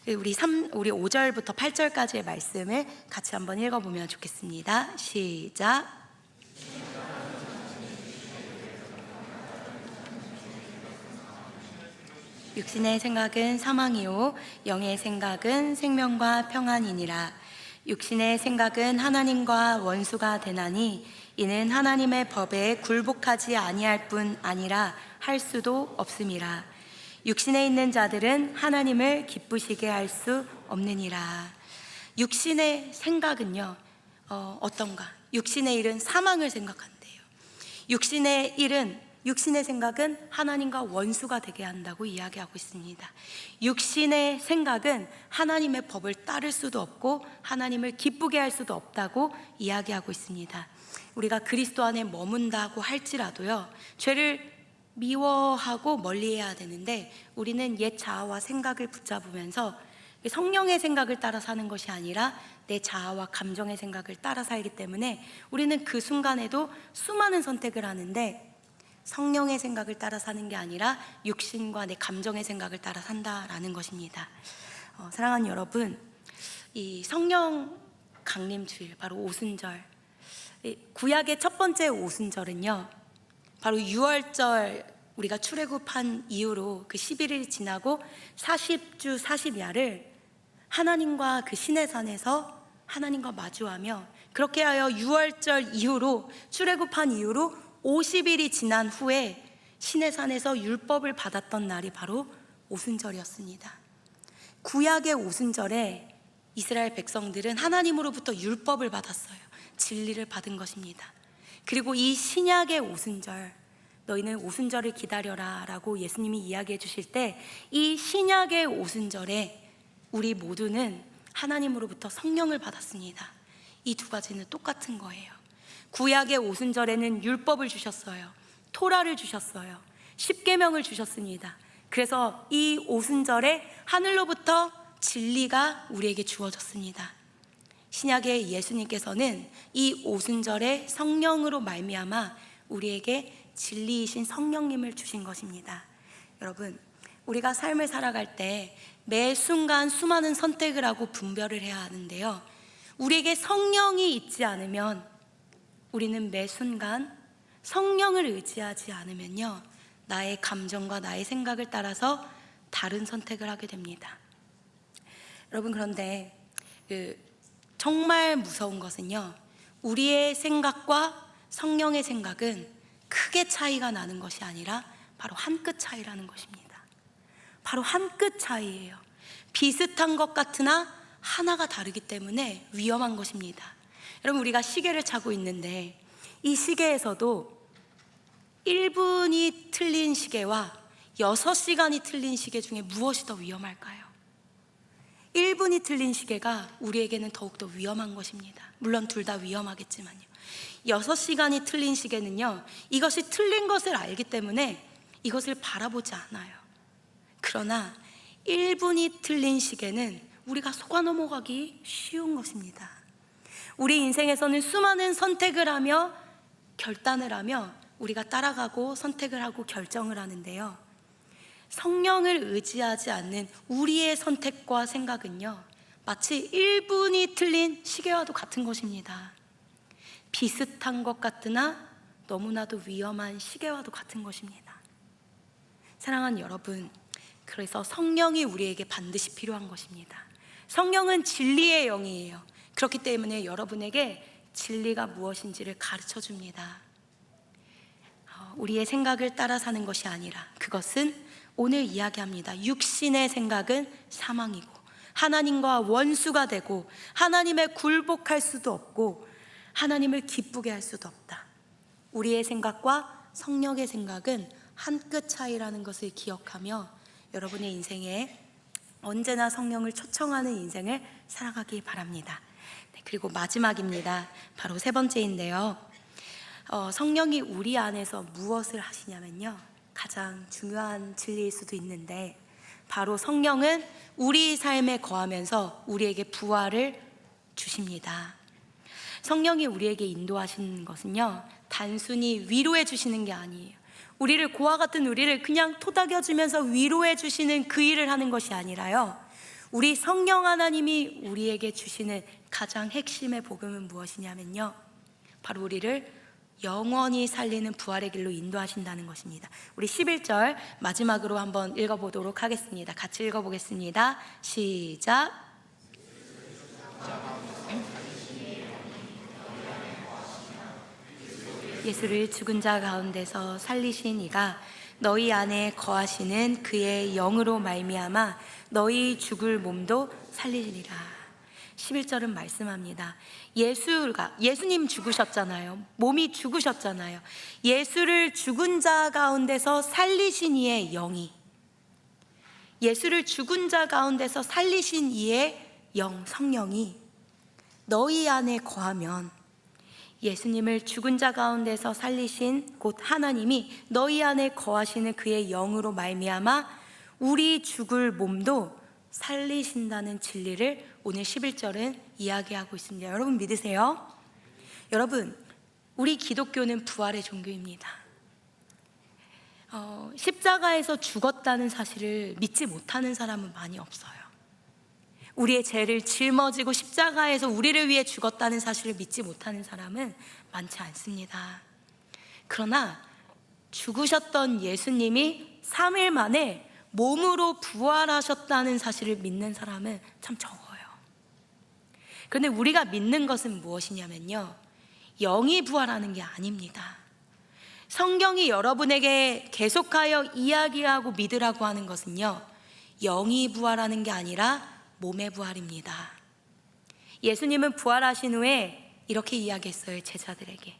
우리 5절부터 8절까지의 말씀을 같이 한번 읽어보면 좋겠습니다. 시작. 육신의 생각은 사망이요 영의 생각은 생명과 평안이니라. 육신의 생각은 하나님과 원수가 되나니 이는 하나님의 법에 굴복하지 아니할 뿐 아니라 할 수도 없음이라. 육신에 있는 자들은 하나님을 기쁘시게 할 수 없느니라. 육신의 생각은요, 어떤가? 육신의 일은 사망을 생각한대요. 육신의 생각은 하나님과 원수가 되게 한다고 이야기하고 있습니다. 육신의 생각은 하나님의 법을 따를 수도 없고 하나님을 기쁘게 할 수도 없다고 이야기하고 있습니다. 우리가 그리스도 안에 머문다고 할지라도요, 죄를 미워하고 멀리해야 되는데 우리는 옛 자아와 생각을 붙잡으면서 성령의 생각을 따라 사는 것이 아니라 내 자아와 감정의 생각을 따라 살기 때문에 우리는 그 순간에도 수많은 선택을 하는데, 성령의 생각을 따라 사는 게 아니라 육신과 내 감정의 생각을 따라 산다라는 것입니다. 사랑하는 여러분, 이 성령 강림 주일, 바로 오순절, 구약의 첫 번째 오순절은요, 바로 유월절, 우리가 출애굽한 이후로 그 11일이 지나고 40주 40야를 하나님과 그 시내산에서 하나님과 마주하며, 그렇게 하여 유월절 이후로, 출애굽한 이후로 50일이 지난 후에 시내산에서 율법을 받았던 날이 바로 오순절이었습니다. 구약의 오순절에 이스라엘 백성들은 하나님으로부터 율법을 받았어요. 진리를 받은 것입니다. 그리고 이 신약의 오순절, 너희는 오순절을 기다려라 라고 예수님이 이야기해 주실 때, 이 신약의 오순절에 우리 모두는 하나님으로부터 성령을 받았습니다. 이 두 가지는 똑같은 거예요. 구약의 오순절에는 율법을 주셨어요. 토라를 주셨어요. 십계명을 주셨습니다. 그래서 이 오순절에 하늘로부터 진리가 우리에게 주어졌습니다. 신약의 예수님께서는 이 오순절에 성령으로 말미암아 우리에게 진리이신 성령님을 주신 것입니다. 여러분, 우리가 삶을 살아갈 때 매 순간 수많은 선택을 하고 분별을 해야 하는데요, 우리에게 성령이 있지 않으면, 우리는 매 순간 성령을 의지하지 않으면요, 나의 감정과 나의 생각을 따라서 다른 선택을 하게 됩니다. 여러분, 그런데 정말 무서운 것은요, 우리의 생각과 성령의 생각은 크게 차이가 나는 것이 아니라 바로 한 끗 차이라는 것입니다. 바로 한 끗 차이예요. 비슷한 것 같으나 하나가 다르기 때문에 위험한 것입니다. 여러분, 우리가 시계를 차고 있는데 이 시계에서도 1분이 틀린 시계와 6시간이 틀린 시계 중에 무엇이 더 위험할까요? 1분이 틀린 시계가 우리에게는 더욱더 위험한 것입니다. 물론 둘 다 위험하겠지만요. 6시간이 틀린 시계는요, 이것이 틀린 것을 알기 때문에 이것을 바라보지 않아요. 그러나 1분이 틀린 시계는 우리가 속아 넘어가기 쉬운 것입니다. 우리 인생에서는 수많은 선택을 하며 결단을 하며 우리가 따라가고 선택을 하고 결정을 하는데요, 성령을 의지하지 않는 우리의 선택과 생각은요, 마치 1분이 틀린 시계와도 같은 것입니다. 비슷한 것 같으나 너무나도 위험한 시계와도 같은 것입니다. 사랑하는 여러분, 그래서 성령이 우리에게 반드시 필요한 것입니다. 성령은 진리의 영이에요. 그렇기 때문에 여러분에게 진리가 무엇인지를 가르쳐 줍니다. 우리의 생각을 따라 사는 것이 아니라, 그것은 오늘 이야기합니다. 육신의 생각은 사망이고 하나님과 원수가 되고 하나님에 굴복할 수도 없고 하나님을 기쁘게 할 수도 없다. 우리의 생각과 성령의 생각은 한 끗 차이라는 것을 기억하며 여러분의 인생에 언제나 성령을 초청하는 인생을 살아가기 바랍니다. 그리고 마지막입니다. 바로 세 번째인데요, 성령이 우리 안에서 무엇을 하시냐면요, 가장 중요한 진리일 수도 있는데, 바로 성령은 우리 삶에 거하면서 우리에게 부활을 주십니다. 성령이 우리에게 인도하시는 것은요, 단순히 위로해 주시는 게 아니에요. 우리를, 고와 같은 우리를 그냥 토닥여주면서 위로해 주시는 그 일을 하는 것이 아니라요, 우리 성령 하나님이 우리에게 주시는 가장 핵심의 복음은 무엇이냐면요, 바로 우리를 영원히 살리는 부활의 길로 인도하신다는 것입니다. 우리 11절 마지막으로 한번 읽어보도록 하겠습니다. 같이 읽어보겠습니다. 시작. 예수를 죽은 자 가운데서 살리신 이가 너희 안에 거하시는 그의 영으로 말미암아 너희 죽을 몸도 살리리라. 11절은 말씀합니다. 예수님 죽으셨잖아요. 몸이 죽으셨잖아요. 예수를 죽은 자 가운데서 살리신 이의 영이, 예수를 죽은 자 가운데서 살리신 이의 영, 성령이 너희 안에 거하면, 예수님을 죽은 자 가운데서 살리신 곧 하나님이 너희 안에 거하시는 그의 영으로 말미암아 우리 죽을 몸도 살리신다는 진리를 오늘 11절은 이야기하고 있습니다. 여러분 믿으세요? 여러분, 우리 기독교는 부활의 종교입니다. 십자가에서 죽었다는 사실을 믿지 못하는 사람은 많이 없어요. 우리의 죄를 짊어지고 십자가에서 우리를 위해 죽었다는 사실을 믿지 못하는 사람은 많지 않습니다. 그러나 죽으셨던 예수님이 3일 만에 몸으로 부활하셨다는 사실을 믿는 사람은 참 적어요. 그런데 우리가 믿는 것은 무엇이냐면요, 영이 부활하는 게 아닙니다. 성경이 여러분에게 계속하여 이야기하고 믿으라고 하는 것은요, 영이 부활하는 게 아니라 몸의 부활입니다. 예수님은 부활하신 후에 이렇게 이야기했어요, 제자들에게.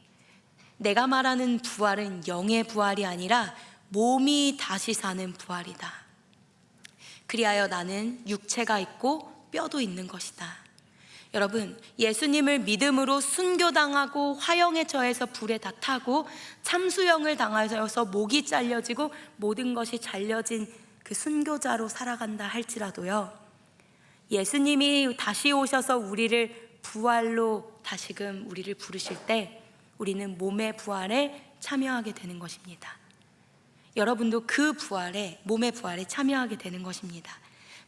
내가 말하는 부활은 영의 부활이 아니라 몸이 다시 사는 부활이다. 그리하여 나는 육체가 있고 뼈도 있는 것이다. 여러분, 예수님을 믿음으로 순교당하고 화형에 처해서 불에 다 타고 참수형을 당하여서 목이 잘려지고 모든 것이 잘려진 그 순교자로 살아간다 할지라도요, 예수님이 다시 오셔서 우리를 부활로 다시금 우리를 부르실 때 우리는 몸의 부활에 참여하게 되는 것입니다. 여러분도 그 부활에, 몸의 부활에 참여하게 되는 것입니다.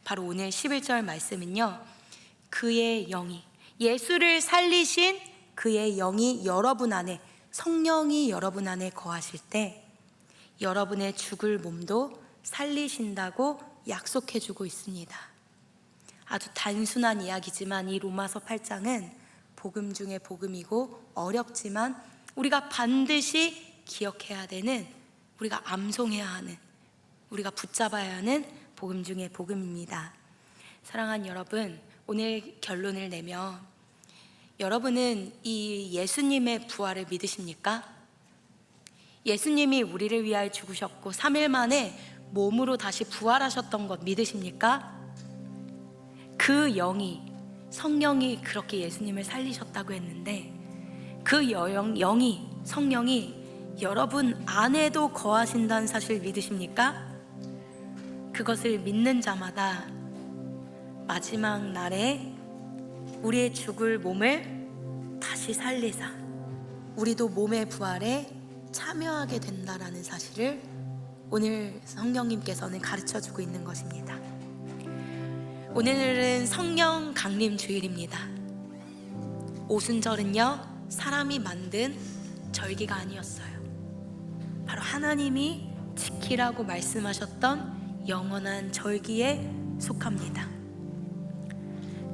바로 오늘 11절 말씀은요, 그의 영이, 예수를 살리신 그의 영이 여러분 안에, 성령이 여러분 안에 거하실 때 여러분의 죽을 몸도 살리신다고 약속해 주고 있습니다. 아주 단순한 이야기지만 이 로마서 8장은 복음 중에 복음이고 어렵지만 우리가 반드시 기억해야 되는, 우리가 암송해야 하는, 우리가 붙잡아야 하는 복음 중에 복음입니다. 사랑하는 여러분, 오늘 결론을 내면 여러분은 이 예수님의 부활을 믿으십니까? 예수님이 우리를 위하여 죽으셨고 3일 만에 몸으로 다시 부활하셨던 것 믿으십니까? 그 영이, 성령이 그렇게 예수님을 살리셨다고 했는데 그 영이, 성령이 여러분 안에도 거하신다는 사실 믿으십니까? 그것을 믿는 자마다 마지막 날에 우리의 죽을 몸을 다시 살리사 우리도 몸의 부활에 참여하게 된다라는 사실을 오늘 성령님께서는 가르쳐주고 있는 것입니다. 오늘은 성령 강림 주일입니다. 오순절은요, 사람이 만든 절기가 아니었어요. 바로 하나님이 지키라고 말씀하셨던 영원한 절기에 속합니다.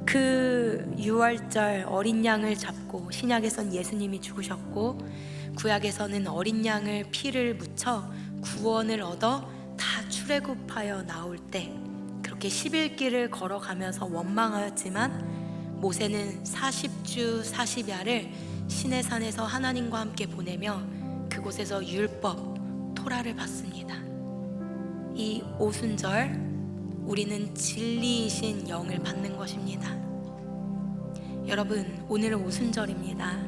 그 6월절 어린 양을 잡고, 신약에선 예수님이 죽으셨고 구약에서는 어린 양을 피를 묻혀 구원을 얻어 다 출애굽하여 나올 때 그렇게 11길을 걸어가면서 원망하였지만 모세는 40주 40야를 시내산에서 하나님과 함께 보내며 그곳에서 율법, 토라를 받습니다. 이 오순절 우리는 진리이신 영을 받는 것입니다. 여러분, 오늘은 오순절입니다.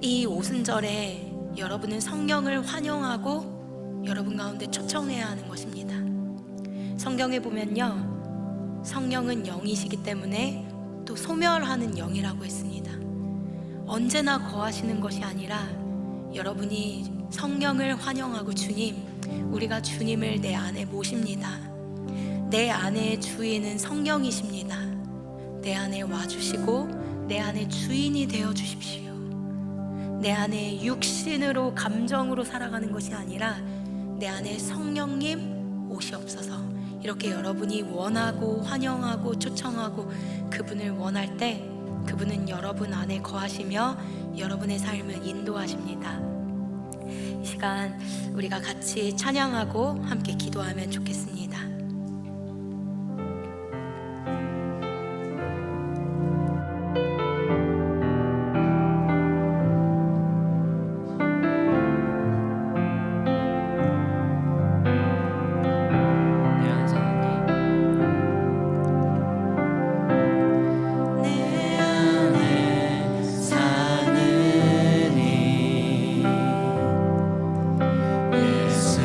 이 오순절에 여러분은 성령을 환영하고 여러분 가운데 초청해야 하는 것입니다. 성경에 보면요, 성령은 영이시기 때문에 또 소멸하는 영이라고 했습니다. 언제나 거하시는 것이 아니라 여러분이 성령을 환영하고, 주님, 우리가 주님을 내 안에 모십니다. 내 안에 주인은 성령이십니다. 내 안에 와주시고 내 안에 주인이 되어 주십시오. 내 안에 육신으로 감정으로 살아가는 것이 아니라 내 안에 성령님 오시옵소서. 이렇게 여러분이 원하고 환영하고 초청하고 그분을 원할 때 그분은 여러분 안에 거하시며 여러분의 삶을 인도하십니다. 이 시간 우리가 같이 찬양하고 함께 기도하면 좋겠습니다. 예수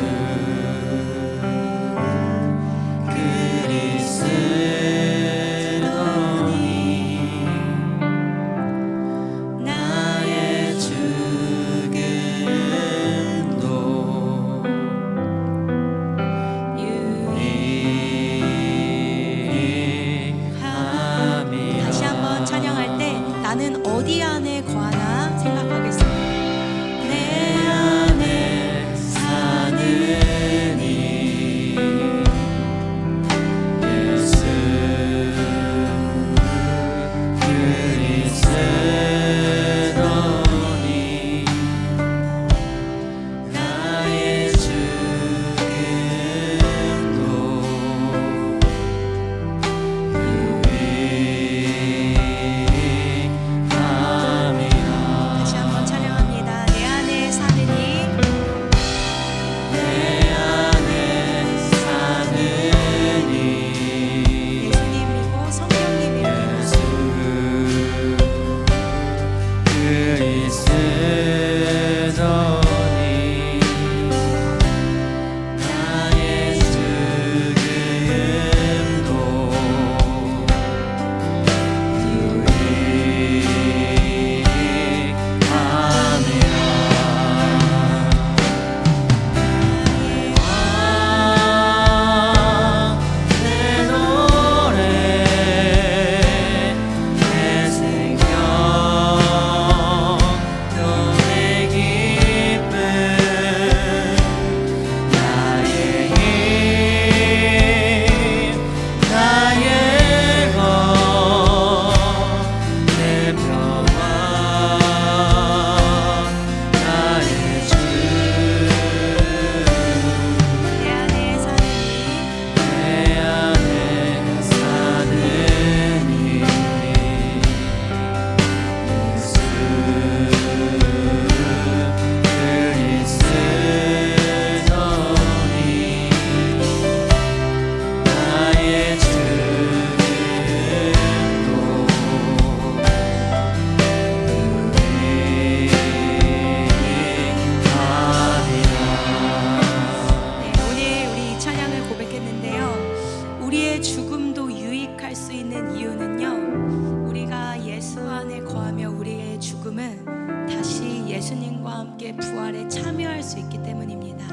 영광의 부활에 참여할 수 있기 때문입니다.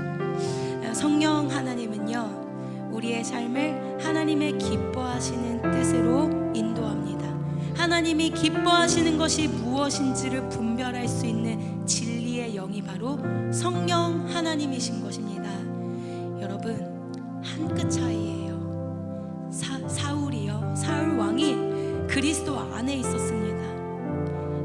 성령 하나님은요, 우리의 삶을 하나님의 기뻐하시는 뜻으로 인도합니다. 하나님이 기뻐하시는 것이 무엇인지를 분별할 수 있는 진리의 영이 바로 성령 하나님이신 것입니다. 여러분, 한 끗 차이예요. 사울 왕이 그리스도 안에 있었습니다.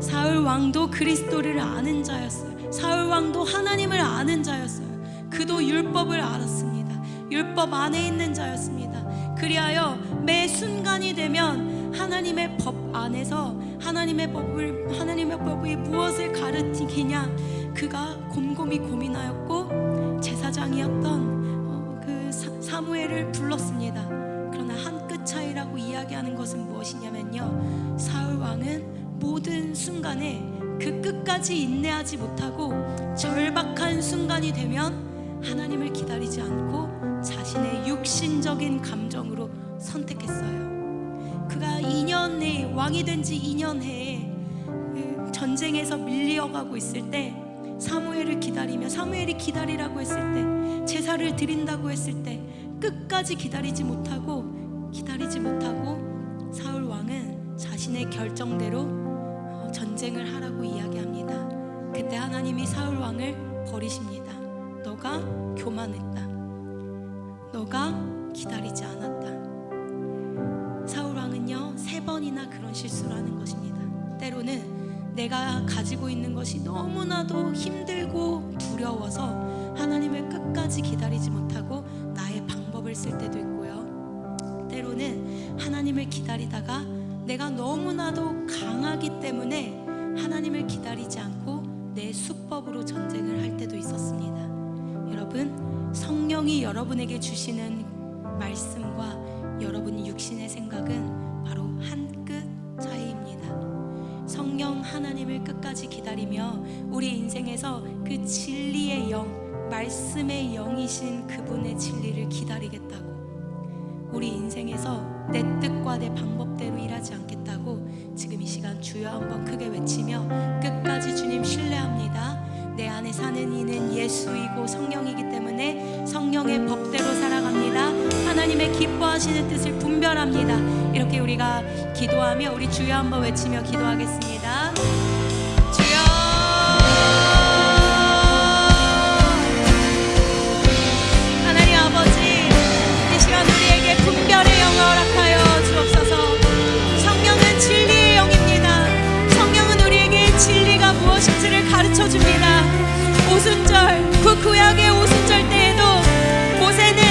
사울 왕도 그리스도를 아는 자였어요. 사울 왕도 하나님을 아는 자였어요. 그도 율법을 알았습니다. 율법 안에 있는 자였습니다. 그리하여 매 순간이 되면 하나님의 법 안에서 하나님의 법이 무엇을 가르치기냐, 그가 곰곰이 고민하였고 제사장이었던 그 사무엘을 불렀습니다. 그러나 한 끗 차이라고 이야기하는 것은 무엇이냐면요, 사울 왕은 모든 순간에 그 끝까지 인내하지 못하고 절박한 순간이 되면 하나님을 기다리지 않고 자신의 육신적인 감정으로 선택했어요. 그가 2년 내에, 왕이 된 지 2년 해에 전쟁에서 밀려가고 있을 때 사무엘이 기다리라고 했을 때, 제사를 드린다고 했을 때 끝까지 기다리지 못하고 사울 왕은 자신의 결정대로 전쟁을 하라고 이야기합니다. 그때 하나님이 사울 왕을 버리십니다. 너가 교만했다. 너가 기다리지 않았다. 사울 왕은요, 3번이나 그런 실수를 하는 것입니다. 때로는 내가 가지고 있는 것이 너무나도 힘들고 두려워서 하나님을 끝까지 기다리지 못하고 나의 방법을 쓸 때도 있고요, 때로는 하나님을 기다리다가 내가 너무나도 강하기 때문에 하나님을 기다리지 않고 내 수법으로 전쟁을 할 때도 있었습니다. 여러분, 성령이 여러분에게 주시는 말씀과 여러분이 육신의 생각은 바로 한 끗 차이입니다. 성령 하나님을 끝까지 기다리며 우리 인생에서 그 진리의 영, 말씀의 영이신 그분의 진리를 기다리겠다고, 우리 인생에서 내 뜻과 내 방법대로 일하지 않겠다고 지금 이 시간 주여 한번 크게 외치며 끝까지 주님 신뢰합니다. 내 안에 사는 이는 예수이고 성령이기 때문에 성령의 법대로 살아갑니다. 하나님의 기뻐하시는 뜻을 분별합니다. 이렇게 우리가 기도하며 우리 주여 한번 외치며 기도하겠습니다. 주여, 하나님 아버지, 이 시간 우리에게 분별의 영을 허락하여 주옵소서. 성령은 진리의 영입니다. 성령은 우리에게 진리가 무엇인지를 가르쳐 줍니다. 오순절, 그 구약의 오순절 때에도 모세는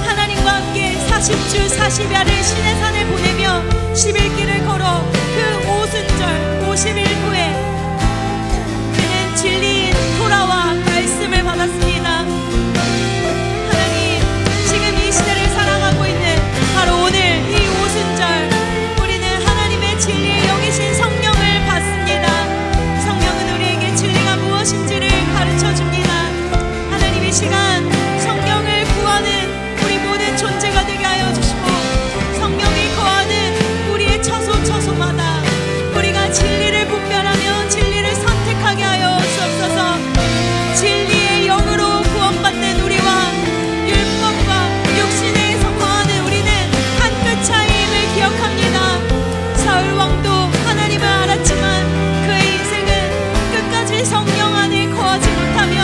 하나님과 함께 40주 40야를 시내산에 보내며 11길을 걸어 그 오순절 50일 후에 그는 진리인 토라와 말씀을 받았습니다. 하나님, 지금 이 시대를 살아가고 있는 바로 오늘 이 오순절, 우리는 하나님의 진리의 영이신 성령을 받습니다. 성령은 우리에게 진리가 무엇인지를 가르쳐줍니다. 하나님, 이 시간 성령을 구하는 우리 모든 존재가 되게 하여 주시고, 성령이 거하는 우리의 처소마다 우리가 진리를 분별하며 진리를 선택하게 하여 주옵소서. 진리의 영으로 구원받는 우리와 율법과 육신에 거하는 우리는 한 끗 차이임을 기억합니다. 사울 왕도 하나님을 알았지만 그의 인생은 끝까지 성령 안에 거하지 못하며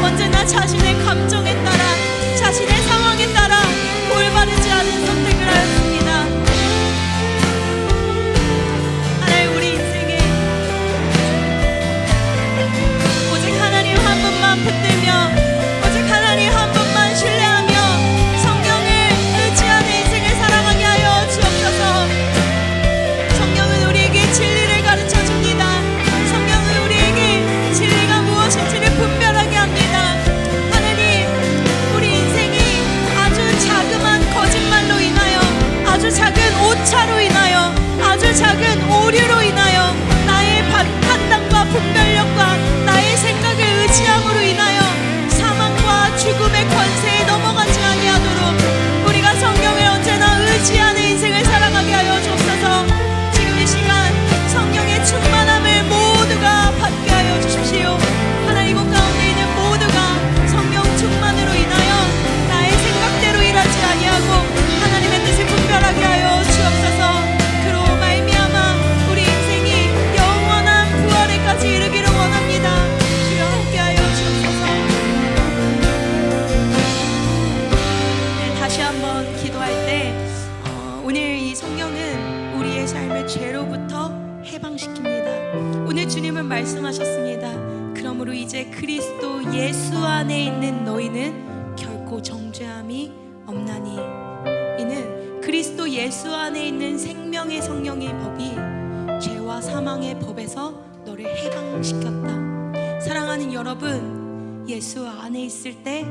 언제나 자신의 감정에 따라, 자신의 상황에 따라 올바르지 않은 선택을 하였습니다. 하나님, 우리 인생에 오직 하나님 한 분만 붙들며, 오직 하나님 한 분만 신뢰하며 성령을 의지하는 인생을 살아가게 하여 주옵소서. 성령은 우리에게 진리를 가르쳐 줍니다. 성령은 우리에게 진리가 무엇인지를 분별하게 합니다. 하나님, 예수 안에 있는 너희는 결코 정죄함이 없나니. 이는 그리스도 예수 안에 있는 생명의 성령의 법이 죄와 사망의 법에서 너를 해방시켰다. 사랑하는 여러분, 예수 안에 있을 때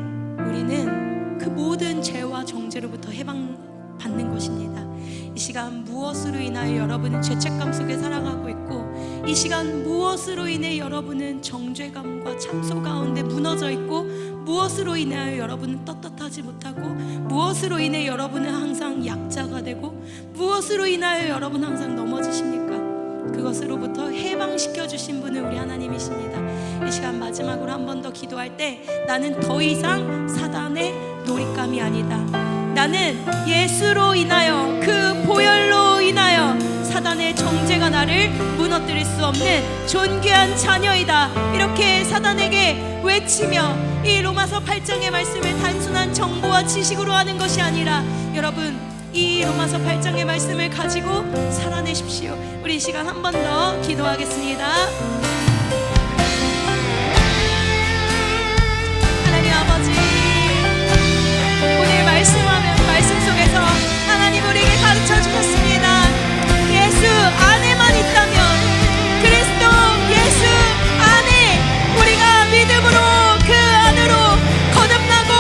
우리는 그 모든 죄와 정죄로부터 해방받는 것입니다. 이 시간 무엇으로 인하여 여러분은 죄책감 속에 살아가고 있고, 이 시간 무엇으로 인해 여러분은 정죄감과 참소 가운데 무너져 있고, 무엇으로 인하여 여러분은 떳떳하지 못하고, 무엇으로 인해 여러분은 항상 약자가 되고, 무엇으로 인하여 여러분 항상 넘어지십니까? 그것으로부터 해방시켜 주신 분은 우리 하나님이십니다. 이 시간 마지막으로 한 번 더 기도할 때, 나는 더 이상 사단의 놀잇감이 아니다. 나는 예수로 인하여, 그 보혈로 인하여 사단의 정죄가 나를 무너뜨릴 수 없는 존귀한 자녀이다. 이렇게 사단에게 외치며, 이 로마서 8장의 말씀을 단순한 정보와 지식으로 하는 것이 아니라, 여러분 이 로마서 8장의 말씀을 가지고 살아내십시오. 우리 이 시간 한 번 더 기도하겠습니다. 하나님 아버지, 오늘 말씀 속에서 하나님 우리에게 가르쳐 주셨습니다. 예수 안에만 있다면, 그리스도 예수 안에 우리가 믿음으로 그 안으로 거듭나고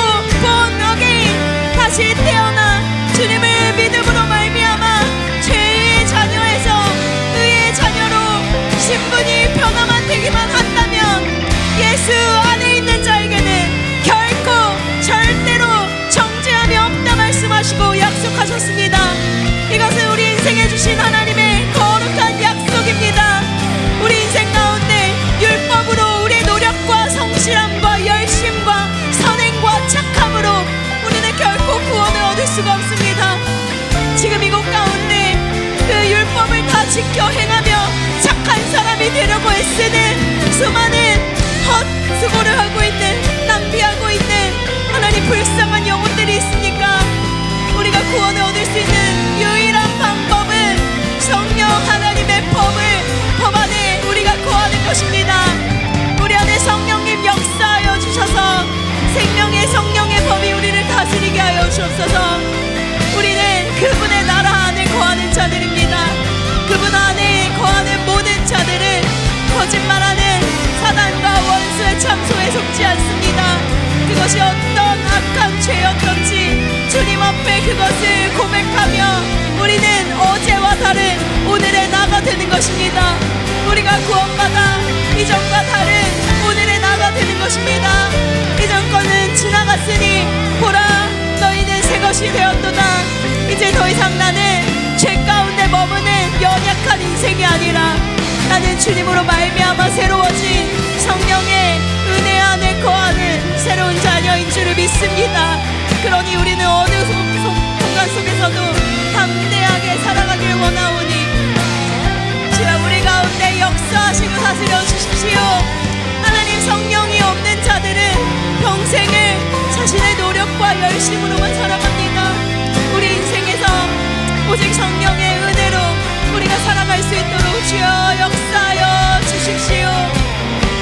born again 다시 태어나 주님을 믿음으로 말미암아 죄의 자녀에서 의의 자녀로 신분이 변화만 되기만 한다면, 예수 안에 있는 자에게는 결코 절대로 정죄함이 없다 말씀하시고 약속하셨습니다. 이것은 우리 인생에 주신 하나님의 거룩한 약속입니다. 우리 인생 가운데 율법으로 우리의 노력과 성실함과 열심과 선행과 착함으로 우리는 결코 구원을 얻을 수가 없습니다. 지금 이곳 가운데 그 율법을 다 지켜 행하며 착한 사람이 되려고 애쓰는 수많은 헛수고를 하고 있는, 낭비하고 있는 하나님 불쌍한 영혼들이 있으니까, 우리가 구원을 얻을 수 있는 유일한 방법은 성령 하나님의 법 안에 우리가 거하는 것입니다. 우리 안에 성령님 역사하여 주셔서 생명의 성령의 법이 우리를 다스리게 하여 주옵소서. 우리는 그분의 나라 안에 거하는 자들입니다. 그분 안에 거하는 모든 자들은 거짓말하는 사단과 원수의 참소에 속지 않습니다. 그것이 어떤 악한 죄였던지 주님 앞에 그것을 고백하며 우리는 어제와 다른 오늘의 나가 되는 것입니다. 우리가 구원받아 이전과 다른 오늘의 나가 되는 것입니다. 이전 거는 지나갔으니 보라, 너희는 새 것이 되었도다. 이제 더 이상 나는 죄 가운데 머무는 연약한 인생이 아니라, 나는 주님으로 말미암아 새로워진 성령의 은혜 안에 거하는 새로운 자녀인 줄을 믿습니다. 그러니 우리는 어느 순간 속에서도 담대하게 살아가길 원하오니, 주여 우리 가운데 역사하시고 다스려 주십시오. 하나님, 성령이 없는 자들은 평생을 자신의 노력과 열심으로만 살아갑니다. 우리 인생에서 오직 성령의 은혜로 우리가 살아갈 수 있도록 주여 역사하여 주십시오.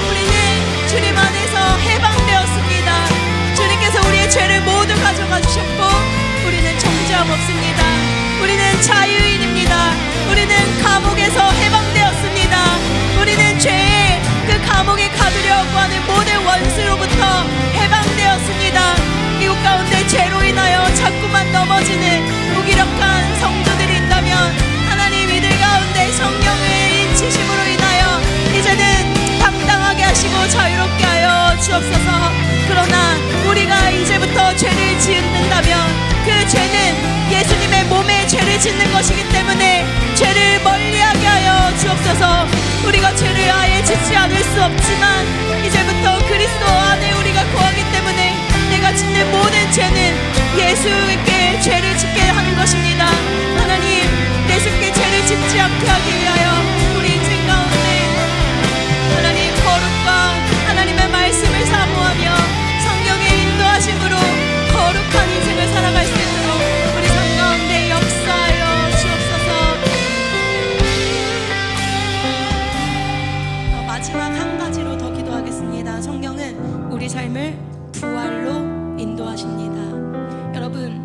우리는 주님 안에서 해방되었습니다. 주님께서 우리의 죄를 모두 가져가 주셨고, 우리는 정죄함 없습니다. 우리는 자유인입니다. 우리는 감옥에서 해방되었습니다. 우리는 죄의 그 감옥에 가두려고 하는 모든 원수로부터 해방되었습니다. 이곳 가운데 죄로 인하여 자꾸만 넘어지는 무기력한 성도들이 있다면, 하나님 이들 가운데 성령의 인치심으로 인하여 이제는 당당하게 하시고 자유롭게 하여 주옵소서. 그러나 우리가 이제부터 죄를 짓는다면 그 죄는 예수님의 몸에 죄를 짓는 것이기 때문에 죄를 멀리하게 하여 주옵소서. 우리가 죄를 아예 짓지 않을 수 없지만 이제부터 그리스도 안에 우리가 거하기 때문에 내가 짓는 모든 죄는 예수께 죄를 짓게 하는 것입니다. 하나님, 예수께 죄를 짓지 않게 하기 위하여 우리 인생 가운데 하나님 거룩과 하나님의 말씀을 사모하며 성령의 인도하심으로 거룩한 인생을 살아갈 수 있도록 우리 삶 가운데 역사하여 주옵소서. 마지막 한 가지로 더 기도하겠습니다. 삶을 부활로 인도하십니다. 여러분,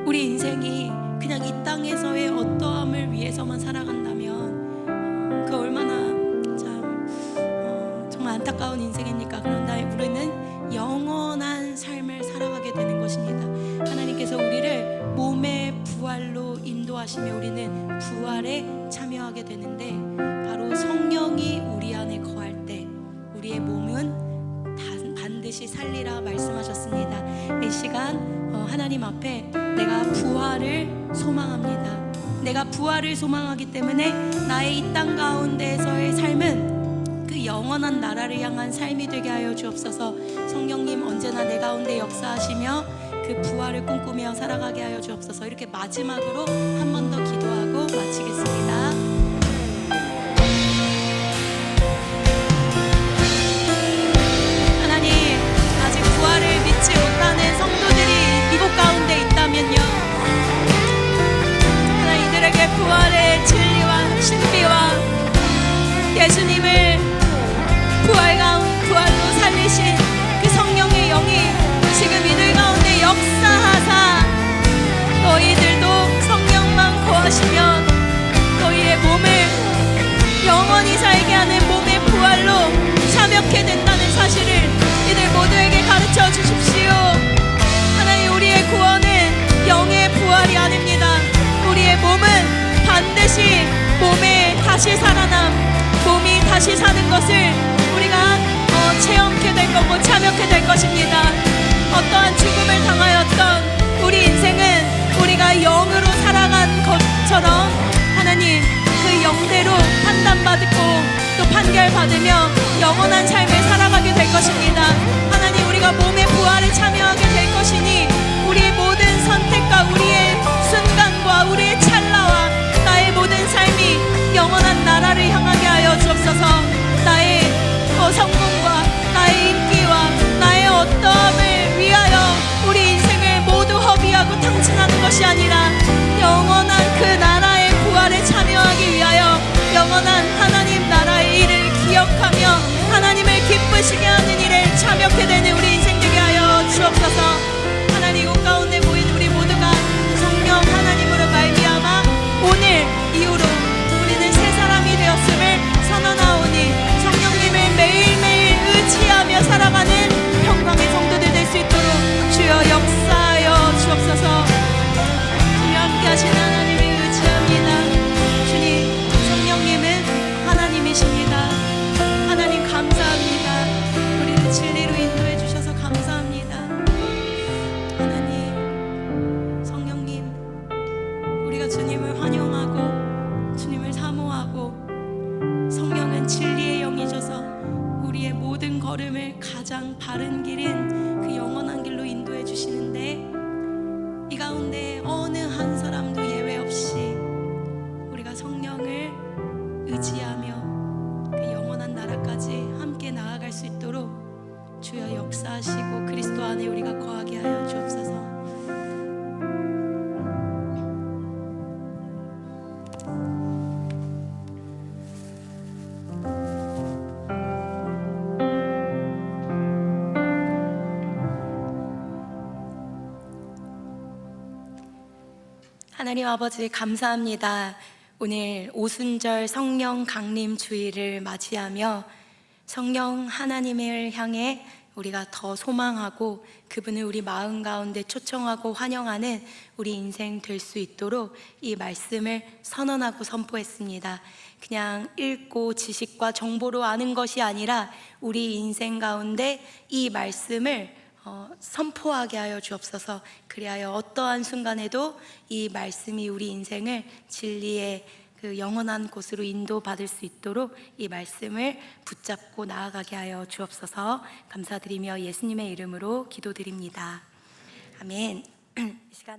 우리 인생이 그냥 이 땅에서의 어떠함을 위해서만 살아간다면 그 얼마나 정말 안타까운 인생입니까? 그런다 우리는 영원한 삶을 살아가게 되는 것입니다. 하나님께서 우리를 몸의 부활로 인도하시며 우리는 부활에 참여하게 되는데, 바로 성령이 우리 안에 거할 때 우리의 몸은 반드시 살리라 말씀하셨습니다. 이 시간 하나님 앞에 내가 부활을 소망합니다. 내가 부활을 소망하기 때문에 나의 이 땅 가운데에서의 삶은 그 영원한 나라를 향한 삶이 되게 하여 주옵소서. 성령님, 언제나 내 가운데 역사하시며 그 부활을 꿈꾸며 살아가게 하여 주옵소서. 이렇게 마지막으로 한 번 더 기도하고 마치겠습니다. 하나님, 아직 부활을 믿지 못하는 성도들이 이곳 가운데 있다면요, 하나님, 이들에게 부활의 진리와 신비와 예수님을 부활로 살리신 그 성령의 영이 지금 이들 가운데 역사하사 너희들도 성령만 거하시면 너희의 몸을 영원히 살게 하는 몸의 부활로 참여케 된다는 사실을 이들 모두에게 가르쳐 주십시오. 하나님, 우리의 구원은 영의 부활이 아닙니다. 우리의 몸은 반드시 몸에 다시 살아남, 몸이 다시 사는 것을 우리가 체험케 될 거고 참여케 될 것입니다. 어떠한 죽음을 당하였던 우리 인생은 우리가 영으로 살아간 것처럼 하나님, 그 영대로 판단받고 또 판결받으며 영원한 삶을 살아가게 될 것입니다. 하나님, 우리가 몸의 부활에 참여하게 될 것이니 우리의 모든 선택과 우리의 순간과 우리의 찰나와 나의 모든 삶이 영원한 나라를 향하게 하여 주옵소서. 나의 성공과 나의 인기와 나의 어떠함을 위하여 우리 인생을 모두 허비하고 탕진하는 것이 아니라 영원한 그 나라의 부활에 참여하기 위하여 영원한 하나님 나라의 일을 기억하며 하나님을 기쁘시게 하는 일에 참여하게 되는 우리 인생 되게 하여 주옵소서. 하나님, 이곳 가운데 모인 우리 모두가 성령 하나님으로 말미암아 오늘 이후로 우리는 새 사람이 되었음을 선언하오니 성령님을 매일매일 의지하며 살아가는 평강의 성도들 될 수 있도록 주여 역사하여 주옵소서. 주님, 함께 하시는 하나님을 의지합니다. 주님, 성령님은 하나님이십니다. 하나님, 감사합니다. 우리를 진리로 인도해 주셔서 감사합니다. 하나님, 성령님, 우리가 주님을 환영하고 주님을 사모하고 성령은 진리의 영이셔서 우리의 모든 걸음을 가장 바른 길인 그 영원한 길로 인도해 주시는데, 이 가운데 어느 한 사람도 예외 없이 우리가 성령을 의지하며 그 영원한 나라까지 함께 나아갈 수 있도록 주여 역사하시고 그리스도 안에 우리가 거하게 하여 주옵소서. 하나님 아버지, 감사합니다. 오늘 오순절 성령 강림 주일을 맞이하며 성령 하나님을 향해 우리가 더 소망하고 그분을 우리 마음 가운데 초청하고 환영하는 우리 인생 될 수 있도록 이 말씀을 선언하고 선포했습니다. 그냥 읽고 지식과 정보로 아는 것이 아니라 우리 인생 가운데 이 말씀을 선포하게 하여 주옵소서. 그리하여 어떠한 순간에도 이 말씀이 우리 인생을 진리의 그 영원한 곳으로 인도받을 수 있도록 이 말씀을 붙잡고 나아가게 하여 주옵소서. 감사드리며 예수님의 이름으로 기도드립니다. 아멘. 이 시간